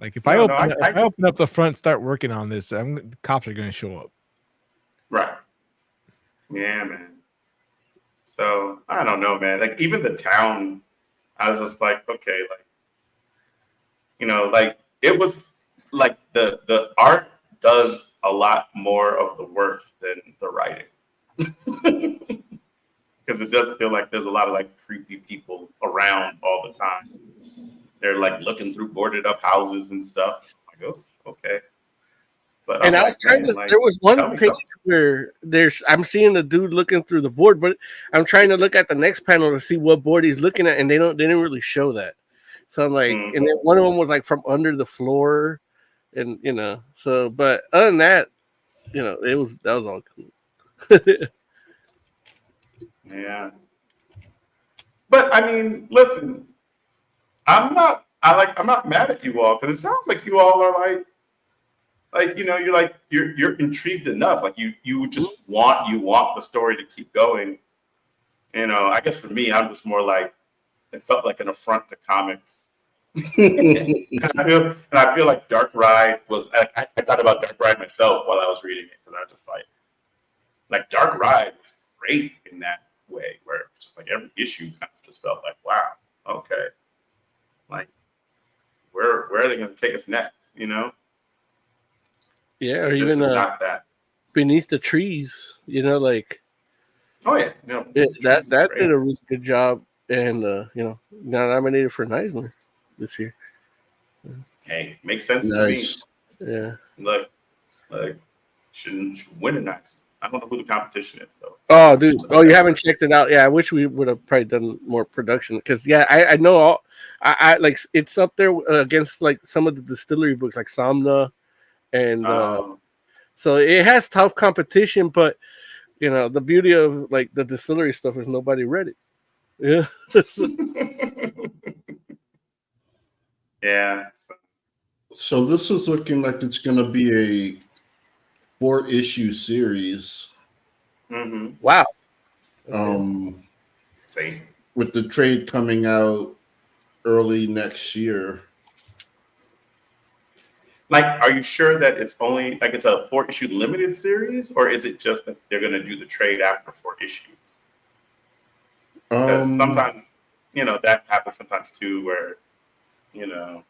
Like, if I open up the front, start working on this, the cops are going to show up. Right. Yeah, man. So I don't know, man. Like, even the town, I was just like, okay, like, you know, like, it was like the art does a lot more of the work than the writing. Because it does feel like there's a lot of like creepy people around all the time. They're like looking through boarded up houses and stuff. I'm like, oh, okay. But and I was trying to. There was one page where I'm seeing the dude looking through the board, but I'm trying to look at the next panel to see what board he's looking at, and they didn't really show that. So I'm like, and then one of them was like from under the floor, and you know. So, but other than that, you know, that was all cool. Yeah. But I mean, listen, I'm not mad at you all, because it sounds like you all are like like you're intrigued enough. Like you just want the story to keep going. I guess for me, I'm just more like it felt like an affront to comics. I feel like Dark Ride was. I thought about Dark Ride myself while I was reading it because I was just like Dark Ride was great in that way, where it was just like every issue kind of just felt like, wow, okay, like where are they going to take us next? Yeah, or This even is not that. Beneath the Trees. Oh yeah, that did a really good job, and got nominated for an Eisner this year. Hey, makes sense to me. Yeah. Look, should win an Eisner. I don't know who the competition is though. Oh, dude! Oh, you haven't checked it out? Yeah, I wish we would have probably done more production because I know all. I like it's up there against like some of the distillery books like Somna, and so it has tough competition. But the beauty of like the distillery stuff is nobody read it. Yeah. Yeah. So this is looking like it's going to be a 4-issue series. Mm-hmm. Wow. Same. With the trade coming out early next year. Like, are you sure that it's only like it's a 4-issue limited series, or is it just that they're going to do the trade after 4 issues? Because sometimes, that happens sometimes too, where, it's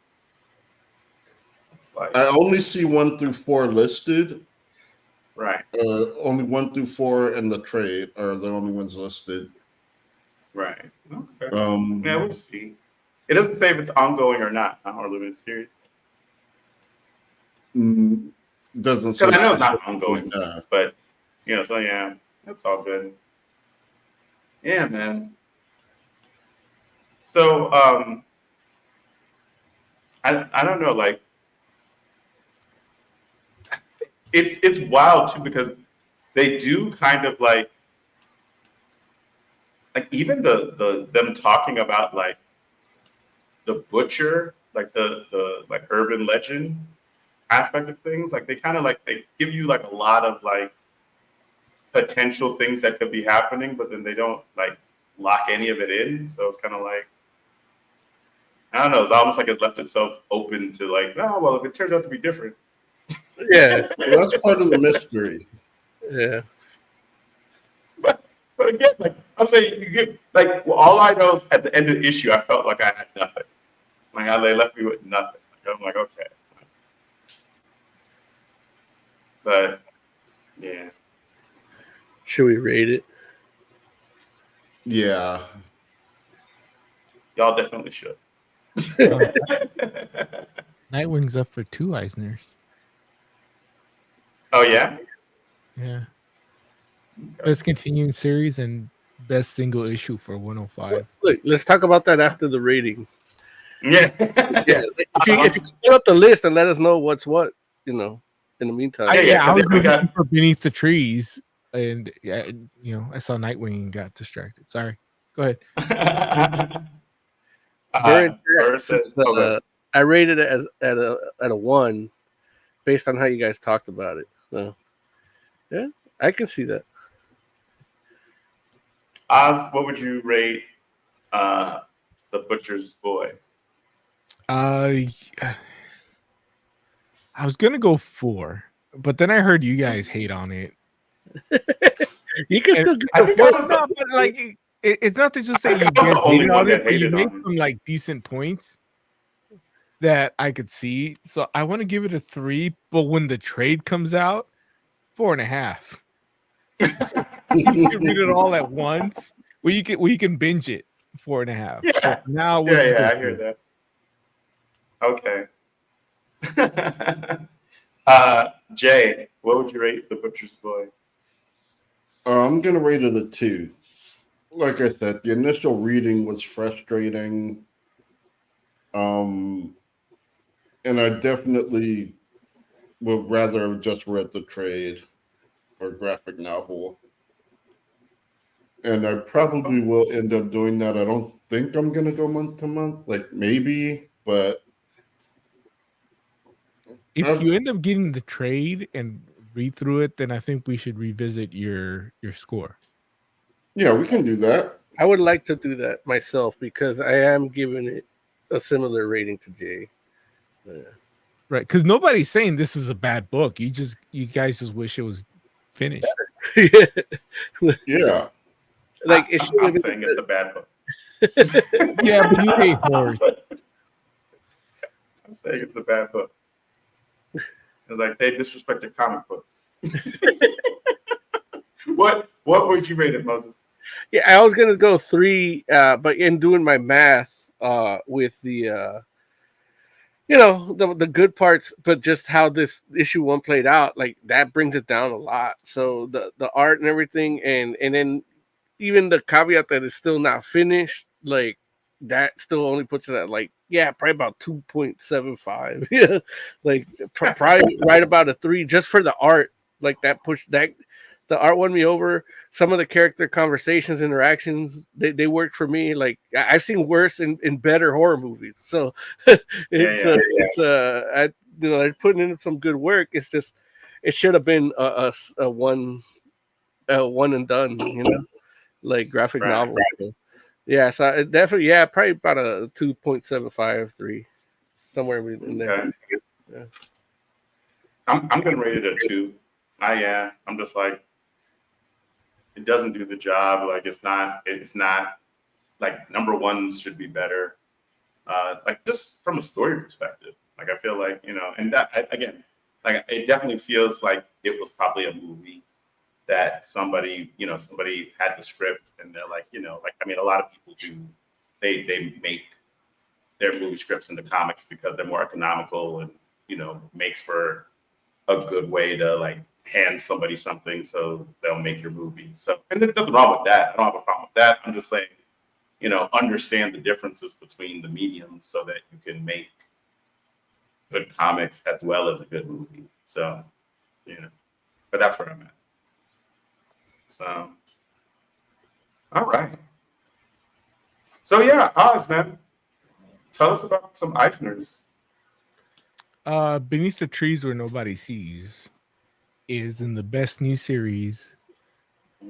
like I only see 1 through 4 listed. Right. Only 1 through 4 and the trade are the only ones listed. Right. Okay. Yeah, we'll see. It doesn't say if it's ongoing or not, or limited series. Doesn't say. Because I know it's not ongoing, but so yeah, that's all good. Yeah, man. So I don't know, like it's wild too because they do kind of like even the them talking about like the butcher, like the like urban legend aspect of things, like they kind of like they give you like a lot of like potential things that could be happening, but then they don't like lock any of it in. So it's kind of like I don't know. It's almost like it left itself open to like, oh well, if it turns out to be different. Yeah, well, that's part of the mystery. Yeah. But again, like I'm saying, you get like all I know is at the end of the issue, I felt like I had nothing. Like they left me with nothing. Like, I'm like, okay. But yeah. Should we rate it? Yeah. Y'all definitely should. Nightwing's up for 2 Eisners. Oh yeah? Yeah. Best continuing series and best single issue for 105. Look, let's talk about that after the rating. Yeah. If you pull up the list and let us know what's what, in the meantime. I was looking for Beneath the Trees, and I saw Nightwing and got distracted. Sorry. Go ahead. I rated it as at a 1 based on how you guys talked about it. So yeah, I can see that. Oz, what would you rate The Butcher's Boy? I was gonna go 4, but then I heard you guys hate on it. You can still get I think a 4. But like it's not to just say you guys hated on it, but you made some like decent points that I could see. So I want to give it a 3, but when the trade comes out, 4.5. You can read it all at once. You can binge it 4.5. Yeah. So now I hear that. Okay. Jay, what would you rate The Butcher's Boy? I'm gonna rate it a 2. Like I said, the initial reading was frustrating. And I definitely would rather have just read the trade or graphic novel. And I probably will end up doing that. I don't think I'm gonna go month to month, like maybe, but If you end up getting the trade and read through it, then I think we should revisit your score. Yeah, we can do that. I would like to do that myself because I am giving it a similar rating to Jay. Right, because nobody's saying this is a bad book. You guys just wish it was finished. Yeah. Like I'm saying it's a bad book. Yeah, but you hate horror. I'm saying it's a bad book. It's like they disrespected comic books. What would you rate it, Moses? Yeah, I was gonna go 3, but in doing my math, with the the good parts, but just how this issue 1 played out, like that brings it down a lot. So the art and everything, and then even the caveat that it's still not finished, like that still only puts it at probably about 2.75. Yeah, like probably right about a 3 just for the art. Like that pushed that. The art won me over. Some of the character conversations, interactions, they worked for me. Like I've seen worse in better horror movies. So they're putting in some good work. It's just it should have been a one and done. Like graphic novel. So, yeah, so it definitely probably about a 2.75, 3, somewhere in there. Okay. Yeah. I'm gonna rate it a 2. I'm just like, it doesn't do the job. Like it's not like number 1s should be better. Like just from a story perspective, like I feel like, and that again, like it definitely feels like it was probably a movie that somebody had the script and they're like, a lot of people do, they make their movie scripts into comics because they're more economical and, makes for a good way to like hand somebody something so they'll make your movie. So, and there's nothing wrong with that. I don't have a problem with that. I'm just saying, understand the differences between the mediums so that you can make good comics as well as a good movie. So, but that's where I'm at. So, all right. So yeah, Oz, man, tell us about some Eisners. Beneath the Trees Where Nobody Sees is in the best new series,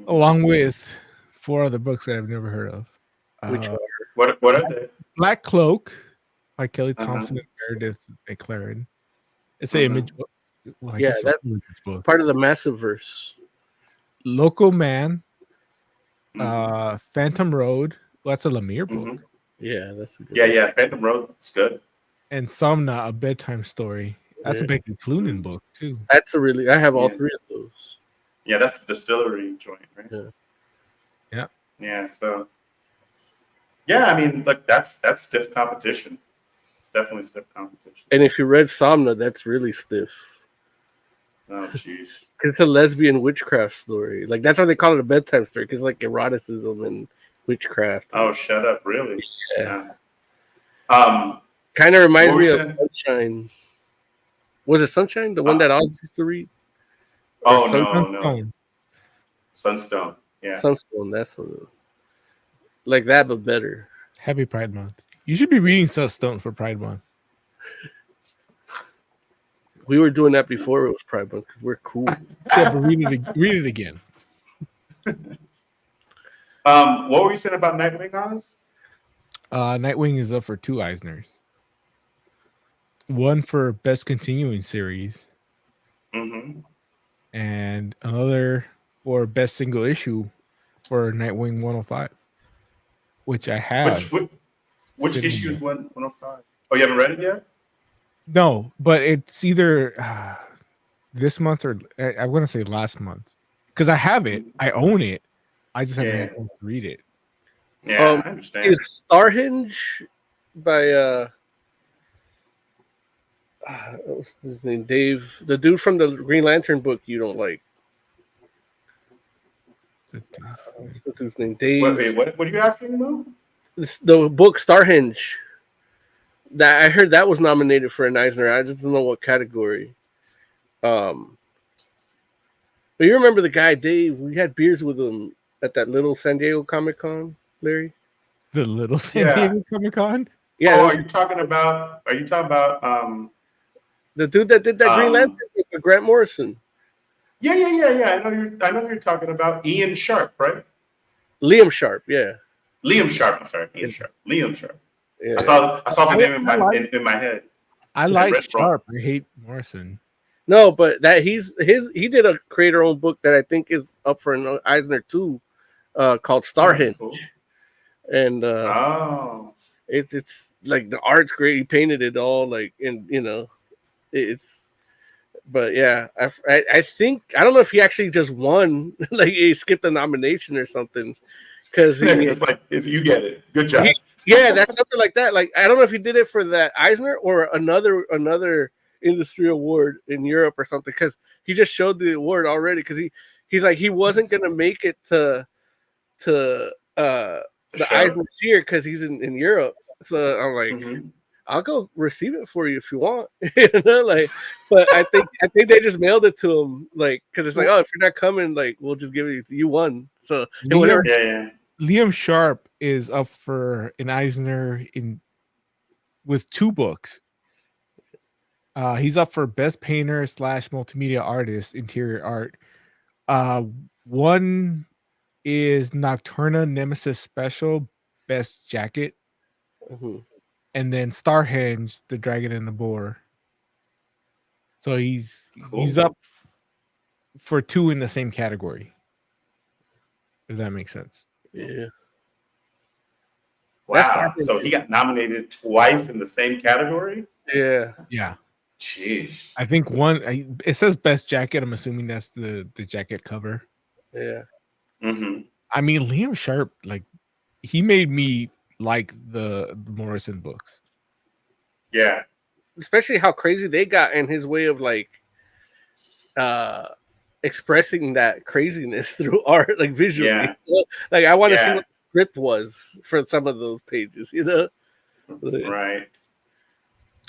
along with 4 other books that I've never heard of. Which are? What are they? Black Cloak by Kelly Thompson and Meredith McLaren. It's an image book. Well, that's part of the Massiveverse. Local Man, Phantom Road. Well, that's a Lemire book. Yeah, that's a good one. Phantom Road. It's good. And Somna, a bedtime story. That's a Becky Cloonan book too. That's I have all 3 of those. Yeah, that's the distillery joint, right? Yeah. Yeah. So. Yeah, I mean, like that's stiff competition. It's definitely stiff competition. And if you read Somna, that's really stiff. Oh, jeez. It's a lesbian witchcraft story. Like that's why they call it a bedtime story, because like eroticism and witchcraft. Oh, shut up! Really? Yeah. Kind of reminds me of Sunshine. Was it Sunshine, the one that I used to read? Oh no. Sunstone. Yeah. Sunstone. That's like that, but better. Happy Pride Month. You should be reading Sunstone for Pride Month. We were doing that before it was Pride Month because we're cool. Yeah, but read it again. What were you saying about Nightwing, Oz? Nightwing is up for 2 Eisners. One for Best Continuing Series. And another for Best Single Issue for Nightwing 105. Which I have. Which issue is 105? Oh, you haven't read it yet? No, but it's either this month or I want to say last month. Because I have it. I own it. I just haven't had time to read it. Yeah, I understand. It's Starhinge by what's his name? Dave, the dude from the Green Lantern book you don't like. What's the dude's name? Dave. Wait, what are you asking about? The book Starhinge. That I heard that was nominated for an Eisner. I just don't know what category. But you remember the guy Dave? We had beers with him at that little San Diego Comic Con, Larry. The little San Diego Comic Con. Yeah. Oh, are you talking about? The dude that did that Green Lantern with Grant Morrison. Yeah. I know you're talking about Ian Sharp, right? Liam Sharp, yeah. Liam Sharp. I'm sorry, Ian Sharp. Liam Sharp. Yeah. I saw the name in my head. I like Sharp. I hate Morrison. No, but that he did a creator-owned book that I think is up for an Eisner too, called Starhenge. Cool. And it's like the art's great. He painted it all like, and it's. But yeah, I think I don't know if he actually just won, like he skipped a nomination or something, because it's like if you get it, good job. Yeah, that's something like that. Like I don't know if he did it for that Eisner or another industry award in Europe or something, because he just showed the award already, because he's like he wasn't gonna make it to the Eisner here because he's in Europe. So I'm like, I'll go receive it for you if you want, like. But I think they just mailed it to him, like, because it's like, oh, if you're not coming, like, we'll just give it. You won, so whatever. Liam Sharp is up for an Eisner with 2 books. He's up for Best Painter / Multimedia Artist, Interior Art. One is Nocturna Nemesis Special, Best Jacket. And then Starhenge, The Dragon and the Boar. So he's up for 2 in the same category. Does that make sense? Yeah. Wow. So he got nominated twice in the same category? Yeah. Yeah. Jeez. I think it says Best Jacket. I'm assuming that's the jacket cover. Yeah. I mean, Liam Sharp, like, he made me like the Morrison books. Yeah. Especially how crazy they got in his way of like expressing that craziness through art, like visually. Yeah. Like I want to see what the script was for some of those pages, Right.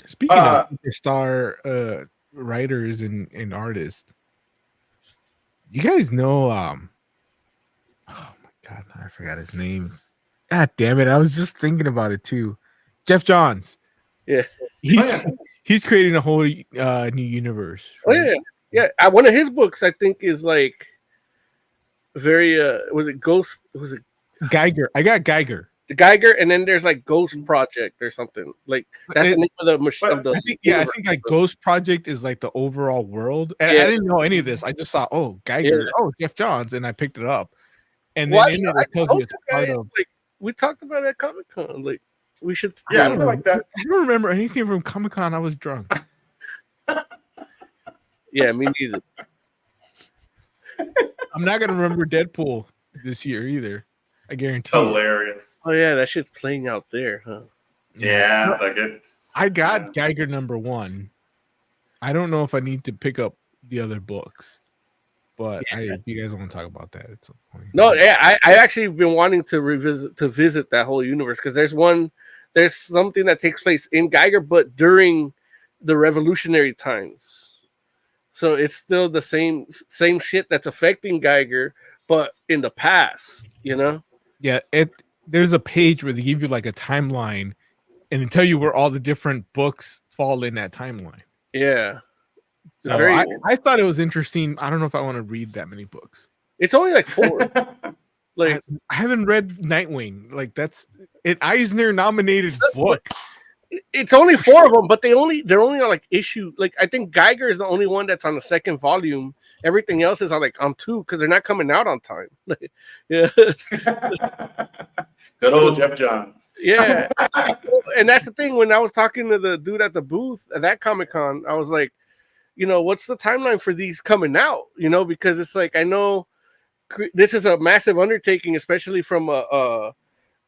Speaking of superstar writers and artists, you guys know oh my god, I forgot his name. God damn it, I was just thinking about it too. Jeff Johns. Yeah. He's creating a whole new universe. Right? Yeah. One of his books I think is like very was it Ghost? Was it Geiger? I got Geiger. The Geiger, and then there's like Ghost Project or something. Like that's the name of the machine. I think like Ghost Project is like the overall world. And I didn't know any of this. I just saw Geiger. Oh, Jeff Johns, and I picked it up. And then in it tells me it's part of. Like, we talked about it at Comic-Con. Like we should. Yeah, I feel like that. I don't remember anything from Comic-Con. I was drunk. Yeah, me neither. I'm not gonna remember Deadpool this year either. I guarantee. Hilarious. Oh yeah, that shit's playing out there, huh? Yeah, like it's. I got Geiger #1. I don't know if I need to pick up the other books, but if you guys want to talk about that at some point. No, yeah, I actually been wanting to visit that whole universe, because there's something that takes place in Geiger, but during the revolutionary times. So it's still the same shit that's affecting Geiger, but in the past, Yeah, there's a page where they give you like a timeline, and they tell you where all the different books fall in that timeline. Yeah. So I thought it was interesting. I don't know if I want to read that many books. It's only like 4. Like I haven't read Nightwing. Like that's an Eisner nominated book. It's only 4 of them, but they're only on like issue. Like I think Geiger is the only one that's on the 2nd volume. Everything else is on 2 because they're not coming out on time. Yeah. Good old Jeff Johns. Yeah. And that's the thing. When I was talking to the dude at the booth at that Comic-Con, I was like, what's the timeline for these coming out? Because it's like, I know this is a massive undertaking, especially from a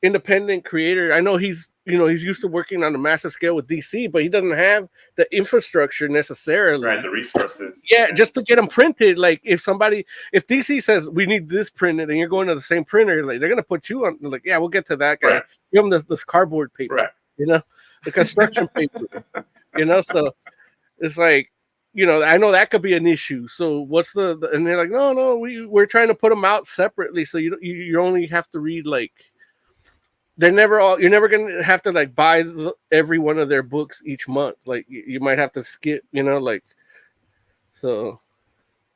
independent creator. I know he's used to working on a massive scale with DC, but he doesn't have the infrastructure necessarily. Right, the resources. Yeah, just to get them printed. Like if DC says we need this printed, and you're going to the same printer, like they're gonna put you on. Like, yeah, we'll get to that guy. Right. Give him this cardboard paper. Right. The construction paper. So it's like, I know that could be an issue. So what's and they're like, no, we're trying to put them out separately, so you only have to read like they're never all. You're never gonna have to like buy every one of their books each month. Like you might have to skip. Like so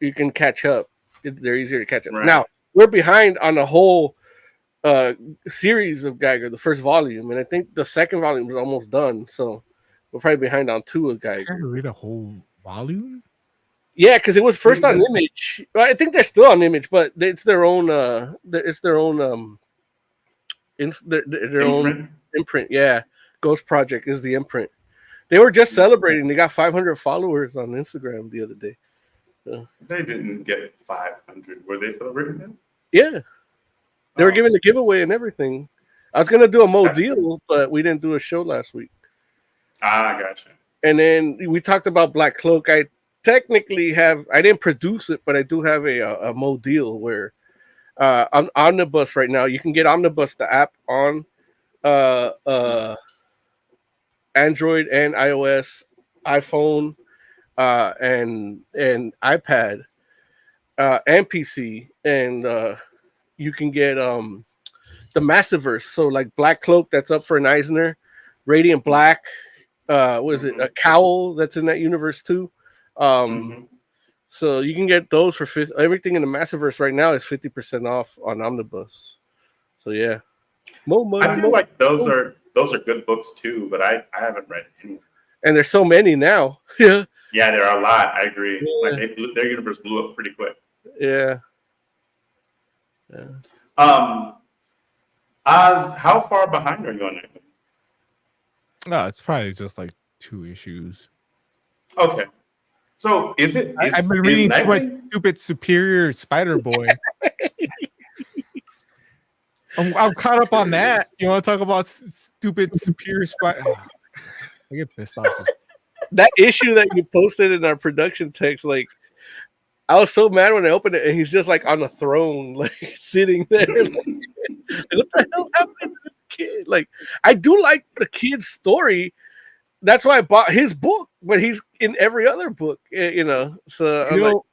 you can catch up. They're easier to catch up. Right. Now we're behind on the whole series of Geiger, the first volume, and I think the second volume is almost done. So we're probably behind on 2 of Geiger. Can I read a whole volume? Yeah, because it was first on Image. Well, I think they're still on Image, but it's their own. It's their own. Their own imprint. Yeah, Ghost Project is the imprint. They were just celebrating. They got 500 followers on Instagram the other day. So. They didn't get 500. Were they celebrating them? Yeah. They were giving the giveaway and everything. I was going to do a Mo deal, but we didn't do a show last week. Ah, gotcha. And then we talked about Black Cloak. I technically I didn't produce it, but I do have a Mo deal where on Omnibus right now, you can get Omnibus, the app, on Android and iOS, iPhone, and iPad, and PC. And you can get the Massiverse. So like Black Cloak, that's up for an Eisner, Radiant Black, was it a Cowl that's in that universe too? So you can get those for everything in the Massiverse right now is 50% off on Omnibus. So yeah, I feel like those are good books too, but I haven't read any. And there's so many now. Yeah. Yeah, there are a lot. I agree. Yeah. Like their universe blew up pretty quick. Yeah. Oz, how far behind are you on that? No, it's probably just like 2 issues. Okay. So is it? I've been reading too much stupid Superior Spider Boy. I'm caught up on that. You want to talk about stupid Superior Spider? I get pissed off. That issue that you posted in our production text, like, I was so mad when I opened it, and he's just like on a throne, like sitting there. Like, what the hell happened to this kid? Like, I do like the kid's story. That's why I bought his book, but he's in every other book, So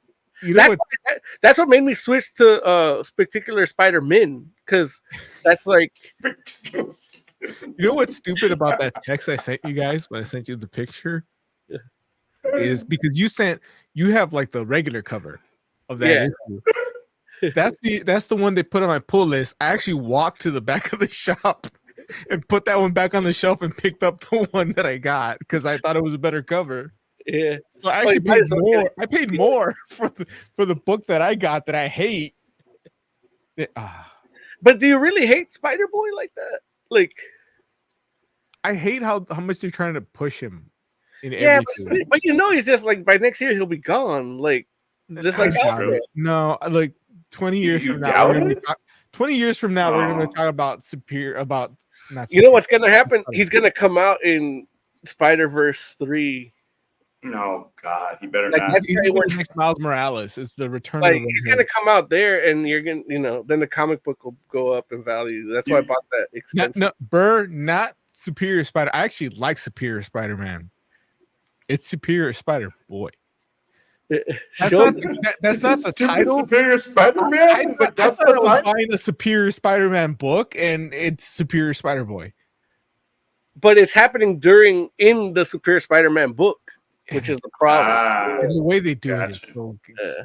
that's what made me switch to Spectacular Spider-Man, because that's like. You know what's stupid about that text I sent you guys when I sent you the picture? Is because you have like the regular cover of that issue. That's the one they put on my pull list. I actually walked to the back of the shop and put that one back on the shelf and picked up the one that I got because I thought it was a better cover. Yeah. So I actually paid more. I paid more for the book that I got that I hate. But do you really hate Spider-Boy like that? Like, I hate how much they're trying to push him in everything. But he's just like by next year he'll be gone. Like, just like no, like 20 years from now. 20 years from now, we're going to talk about You know what's going to happen? He's going to come out in Spider-Verse 3. No, God, he better not. He's next Miles Morales. It's the return. Like, he's going to come out there, and you're going to, then the comic book will go up in value. That's why I bought that expensive. Not Superior Spider. I actually like Superior Spider-Man. It's Superior Spider-Boy. That's not the title. Superior Spider-Man. I thought I was buying a Superior Spider-Man book, and it's Superior Spider-Boy. But it's happening in the Superior Spider-Man book, which is the problem. And the way they do it is so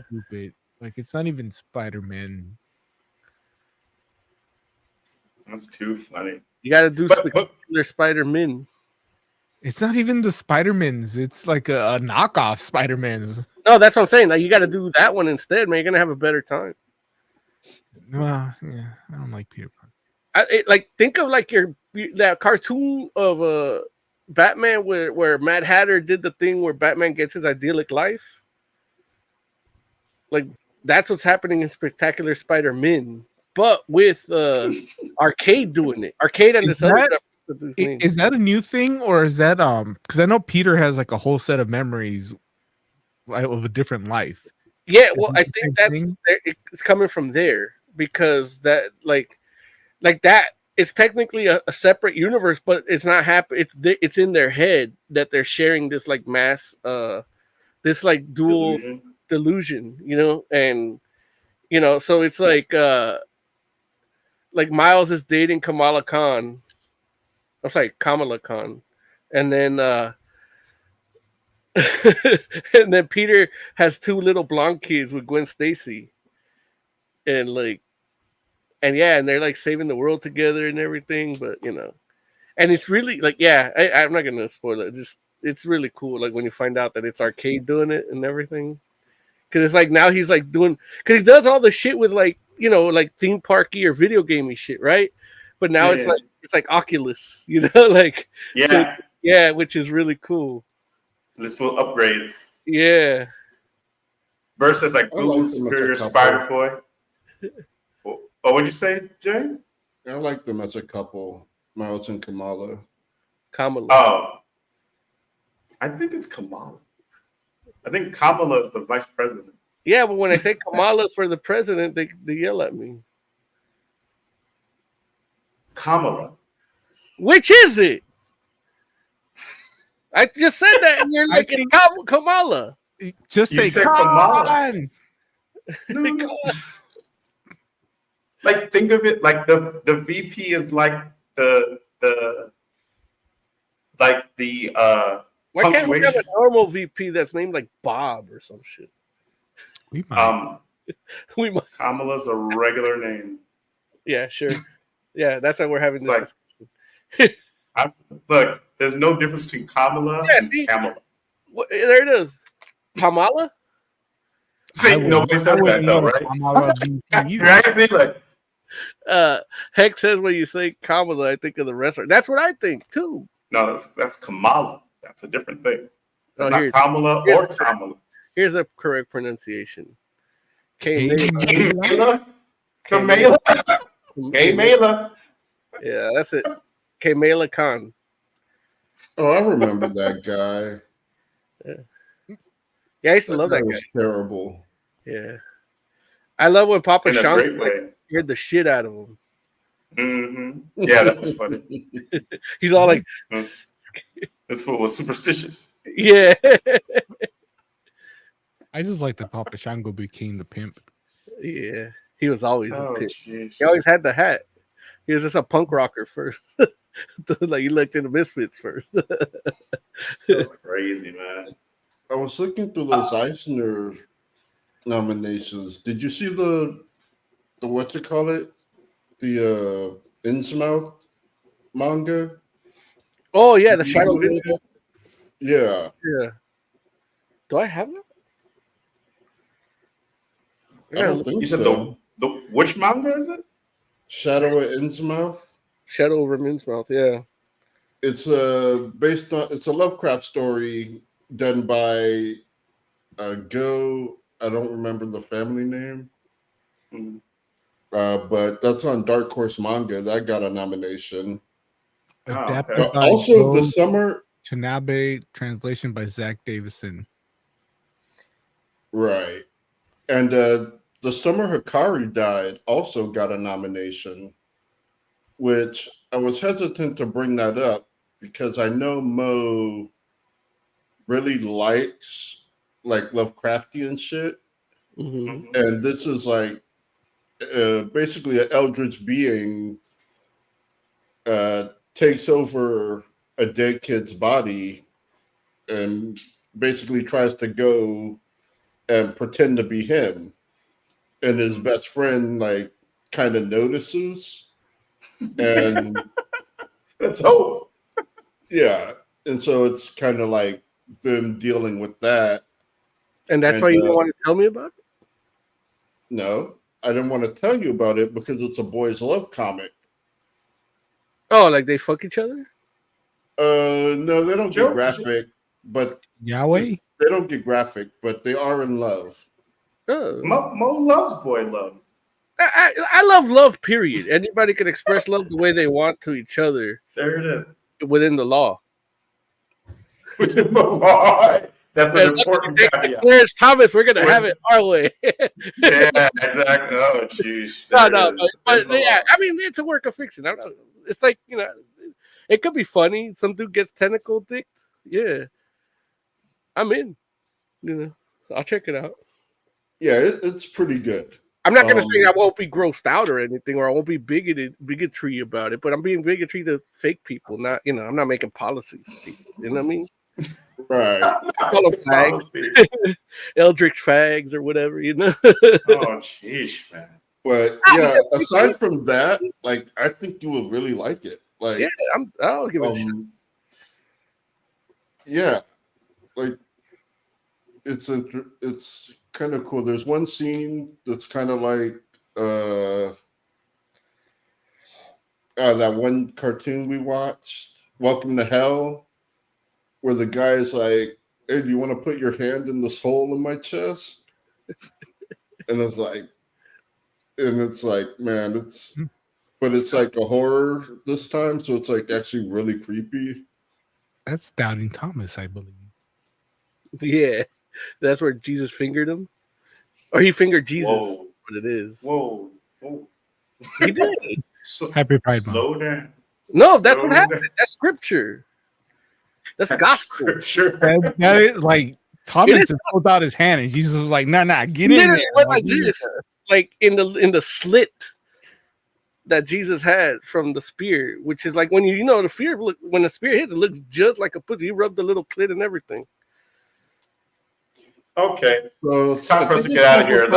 stupid. Like, it's not even Spider-Man. That's too funny. You got to do Spectacular Spider-Man. It's not even the Spider-Mans. It's like a knockoff Spider-Mans. No, that's what I'm saying. Like, you got to do that one instead, man. You're gonna have a better time. Well, yeah, I don't like Peter Parker. Think of like that cartoon of Batman where Mad Hatter did the thing where Batman gets his idyllic life. Like, that's what's happening in Spectacular Spider-Man, but with Arcade doing it. Arcade and this other stuff. Is that a new thing, or is that because I know Peter has like a whole set of memories of a different life. Yeah, well, I think it's coming from there, because that like that it's technically a separate universe, but it's not happen. It's in their head that they're sharing this like mass this like dual delusion, and so it's like like Miles is dating Kamala Khan. I'm sorry, Kamala Khan, and then and then Peter has 2 little blonde kids with Gwen Stacy, and like, and yeah, and they're like saving the world together and everything. But and it's really like, yeah, I'm not gonna spoil it. Just it's really cool. Like when you find out that it's Arcade doing it and everything, because it's like now he's like doing, because he does all the shit with like like theme parky or video gamey shit, right? But now it's like Oculus, like so, yeah, which is really cool. It's full upgrades. Yeah. Versus like Google Superior Spider Boy. Oh, what'd you say, Jay? I like them as a couple, Miles and Kamala. Oh, I think it's Kamala. I think Kamala is the vice president. Yeah, but when I say Kamala for the president, they yell at me. Kamala. Which is it? I just said that, and you're like, it's Kamala. Just say Kamala. No. Like, think of it like the VP is like the why can't we have a normal VP that's named like Bob or some shit? We might. We might. Kamala's a regular name. Yeah, sure. Yeah, that's why we're having this. Look, there's no difference between Kamala and Kamala. There it is. Kamala? See, nobody says that though, right? Kamala right? See, like, Heck says when you say Kamala, I think of the wrestler. That's what I think too. No, that's Kamala. That's a different thing. It's not Kamala or Kamala. Here's a correct pronunciation. Kamala. Yeah, that's it. Kamala Khan. Oh, I remember that guy. Yeah, I used to love that guy. Was terrible. Yeah. I love when Papa Sean scared the shit out of him. Mm-hmm. Yeah, that was funny. He's all like, this fool was superstitious. Yeah. I just like that Papa Shango became the pimp. Yeah. He was always a pimp. Geez. He always had the hat. He was just a punk rocker first. Like he looked into Misfits first. So crazy, man. I was looking through those Eisner nominations. Did you see the what you call it? The Innsmouth manga? Oh yeah, the Shadow of Innsmouth. Yeah. Yeah. Do I have it? I don't think you said so. The which manga is it? Shadow of Innsmouth. Shadow over Innsmouth, yeah. It's based on it's a Lovecraft story done by Go. I don't remember the family name. Mm-hmm. But that's on Dark Horse Manga. That got a nomination. Adapted by also the summer Tanabe, translation by Zach Davison. Right. And the summer Hikari died also got a nomination, which I was hesitant to bring that up because I know Mo really likes like Lovecraftian shit. Mm-hmm. And this is like basically an eldritch being takes over a dead kid's body and basically tries to go and pretend to be him. And his best friend like kind of notices. And let's hope. Yeah. And so it's kind of like them dealing with that. And that's why you don't want to tell me about it? No, I didn't want to tell you about it because it's a boys' love comic. Oh, like they fuck each other? No, they don't get graphic, but Yahweh? They don't get graphic, but they are in love. Oh. Mo loves boy love. I love love, period. Anybody can express love the way they want to each other. There it is. Within the law. Within the law. That's an important caveat. There's Thomas. We're gonna have it our way. Yeah, exactly. Oh, jeez. No, but yeah. I mean, it's a work of fiction. It's like it could be funny. Some dude gets tentacle dicked. Yeah, I'm in. I'll check it out. Yeah, it's pretty good. I'm not going to say I won't be grossed out or anything, or I won't be bigotry about it, but I'm being bigotry to fake people. Not, I'm not making policies for people. You know what I mean? Right. Call them fags, Eldritch fags, or whatever. Oh, jeez, man. But yeah, aside from that, like I think you would really like it. Like, yeah, I'll give it a shot. Yeah, like it's kind of cool. There's one scene that's kind of like that one cartoon we watched, Welcome to Hell, where the guy's like, "Hey, do you want to put your hand in this hole in my chest?" And it's like, man, but it's like a horror this time, so it's like actually really creepy. That's Doubting Thomas, I believe. Yeah, that's where Jesus fingered him, or he fingered Jesus. Whoa. What it is? Whoa. He did. Happy Pride Month. Slow down. No, that's what happened. That's scripture. That's gospel. Scripture. That is like Thomas just pulled out his hand, and Jesus was like, "Nah, get in there." Went like this, like in the slit that Jesus had from the spear, which is like when the spear when the spear hits, it looks just like a pussy. He rubbed the little clit and everything. Okay, so it's time for us to get out of here.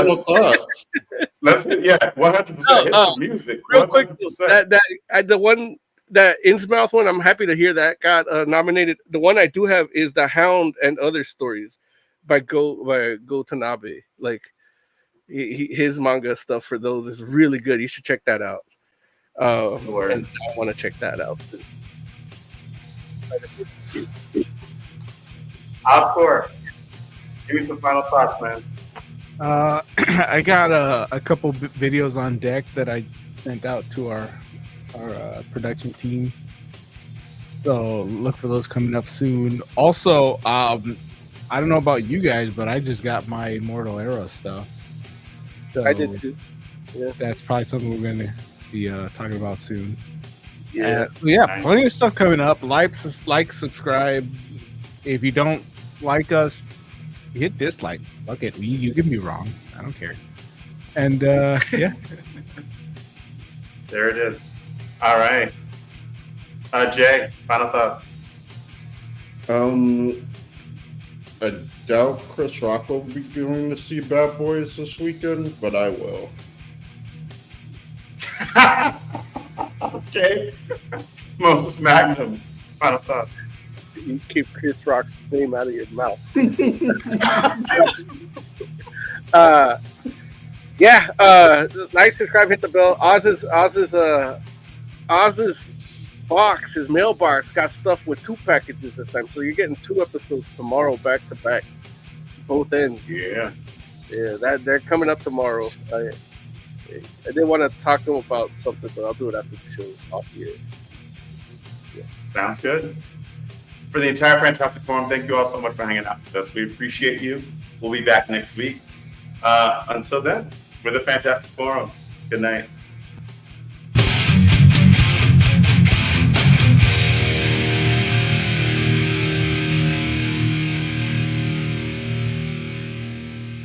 Let's 100% hit some music. Real quick, the one that Innsmouth one, I'm happy to hear that got nominated. The one I do have is The Hound and Other Stories by Go Tanabe. Like his manga stuff for those is really good. You should check that out. And I want to check that out too. Oscar, give me some final thoughts, man. I got a couple videos on deck that I sent out to our production team, so look for those coming up soon. Also, I don't know about you guys, but I just got my Immortal Era stuff. So I did too. Yeah, that's probably something we're gonna be talking about soon. Yeah, nice. Plenty of stuff coming up. Like, subscribe. If you don't like us, hit dislike. Fuck it, you can be wrong. I don't care. And yeah, there it is. All right, Jay, final thoughts. I doubt Chris Rock will be going to see Bad Boys this weekend, but I will. Okay, Moses Magnum, final thoughts. You keep Chris Rock's name out of your mouth. Like, subscribe, hit the bell. Oz's box, his mailbox, got stuff with 2 packages this time, so you're getting 2 episodes tomorrow, back to back, both ends. Yeah, that they're coming up tomorrow. I didn't want to talk to him about something, but I'll do it after the show off here. Yeah. Sounds good. For the entire Fantastic Forum, thank you all so much for hanging out with us. We appreciate you. We'll be back next week. Until then, we're the Fantastic Forum. Good night.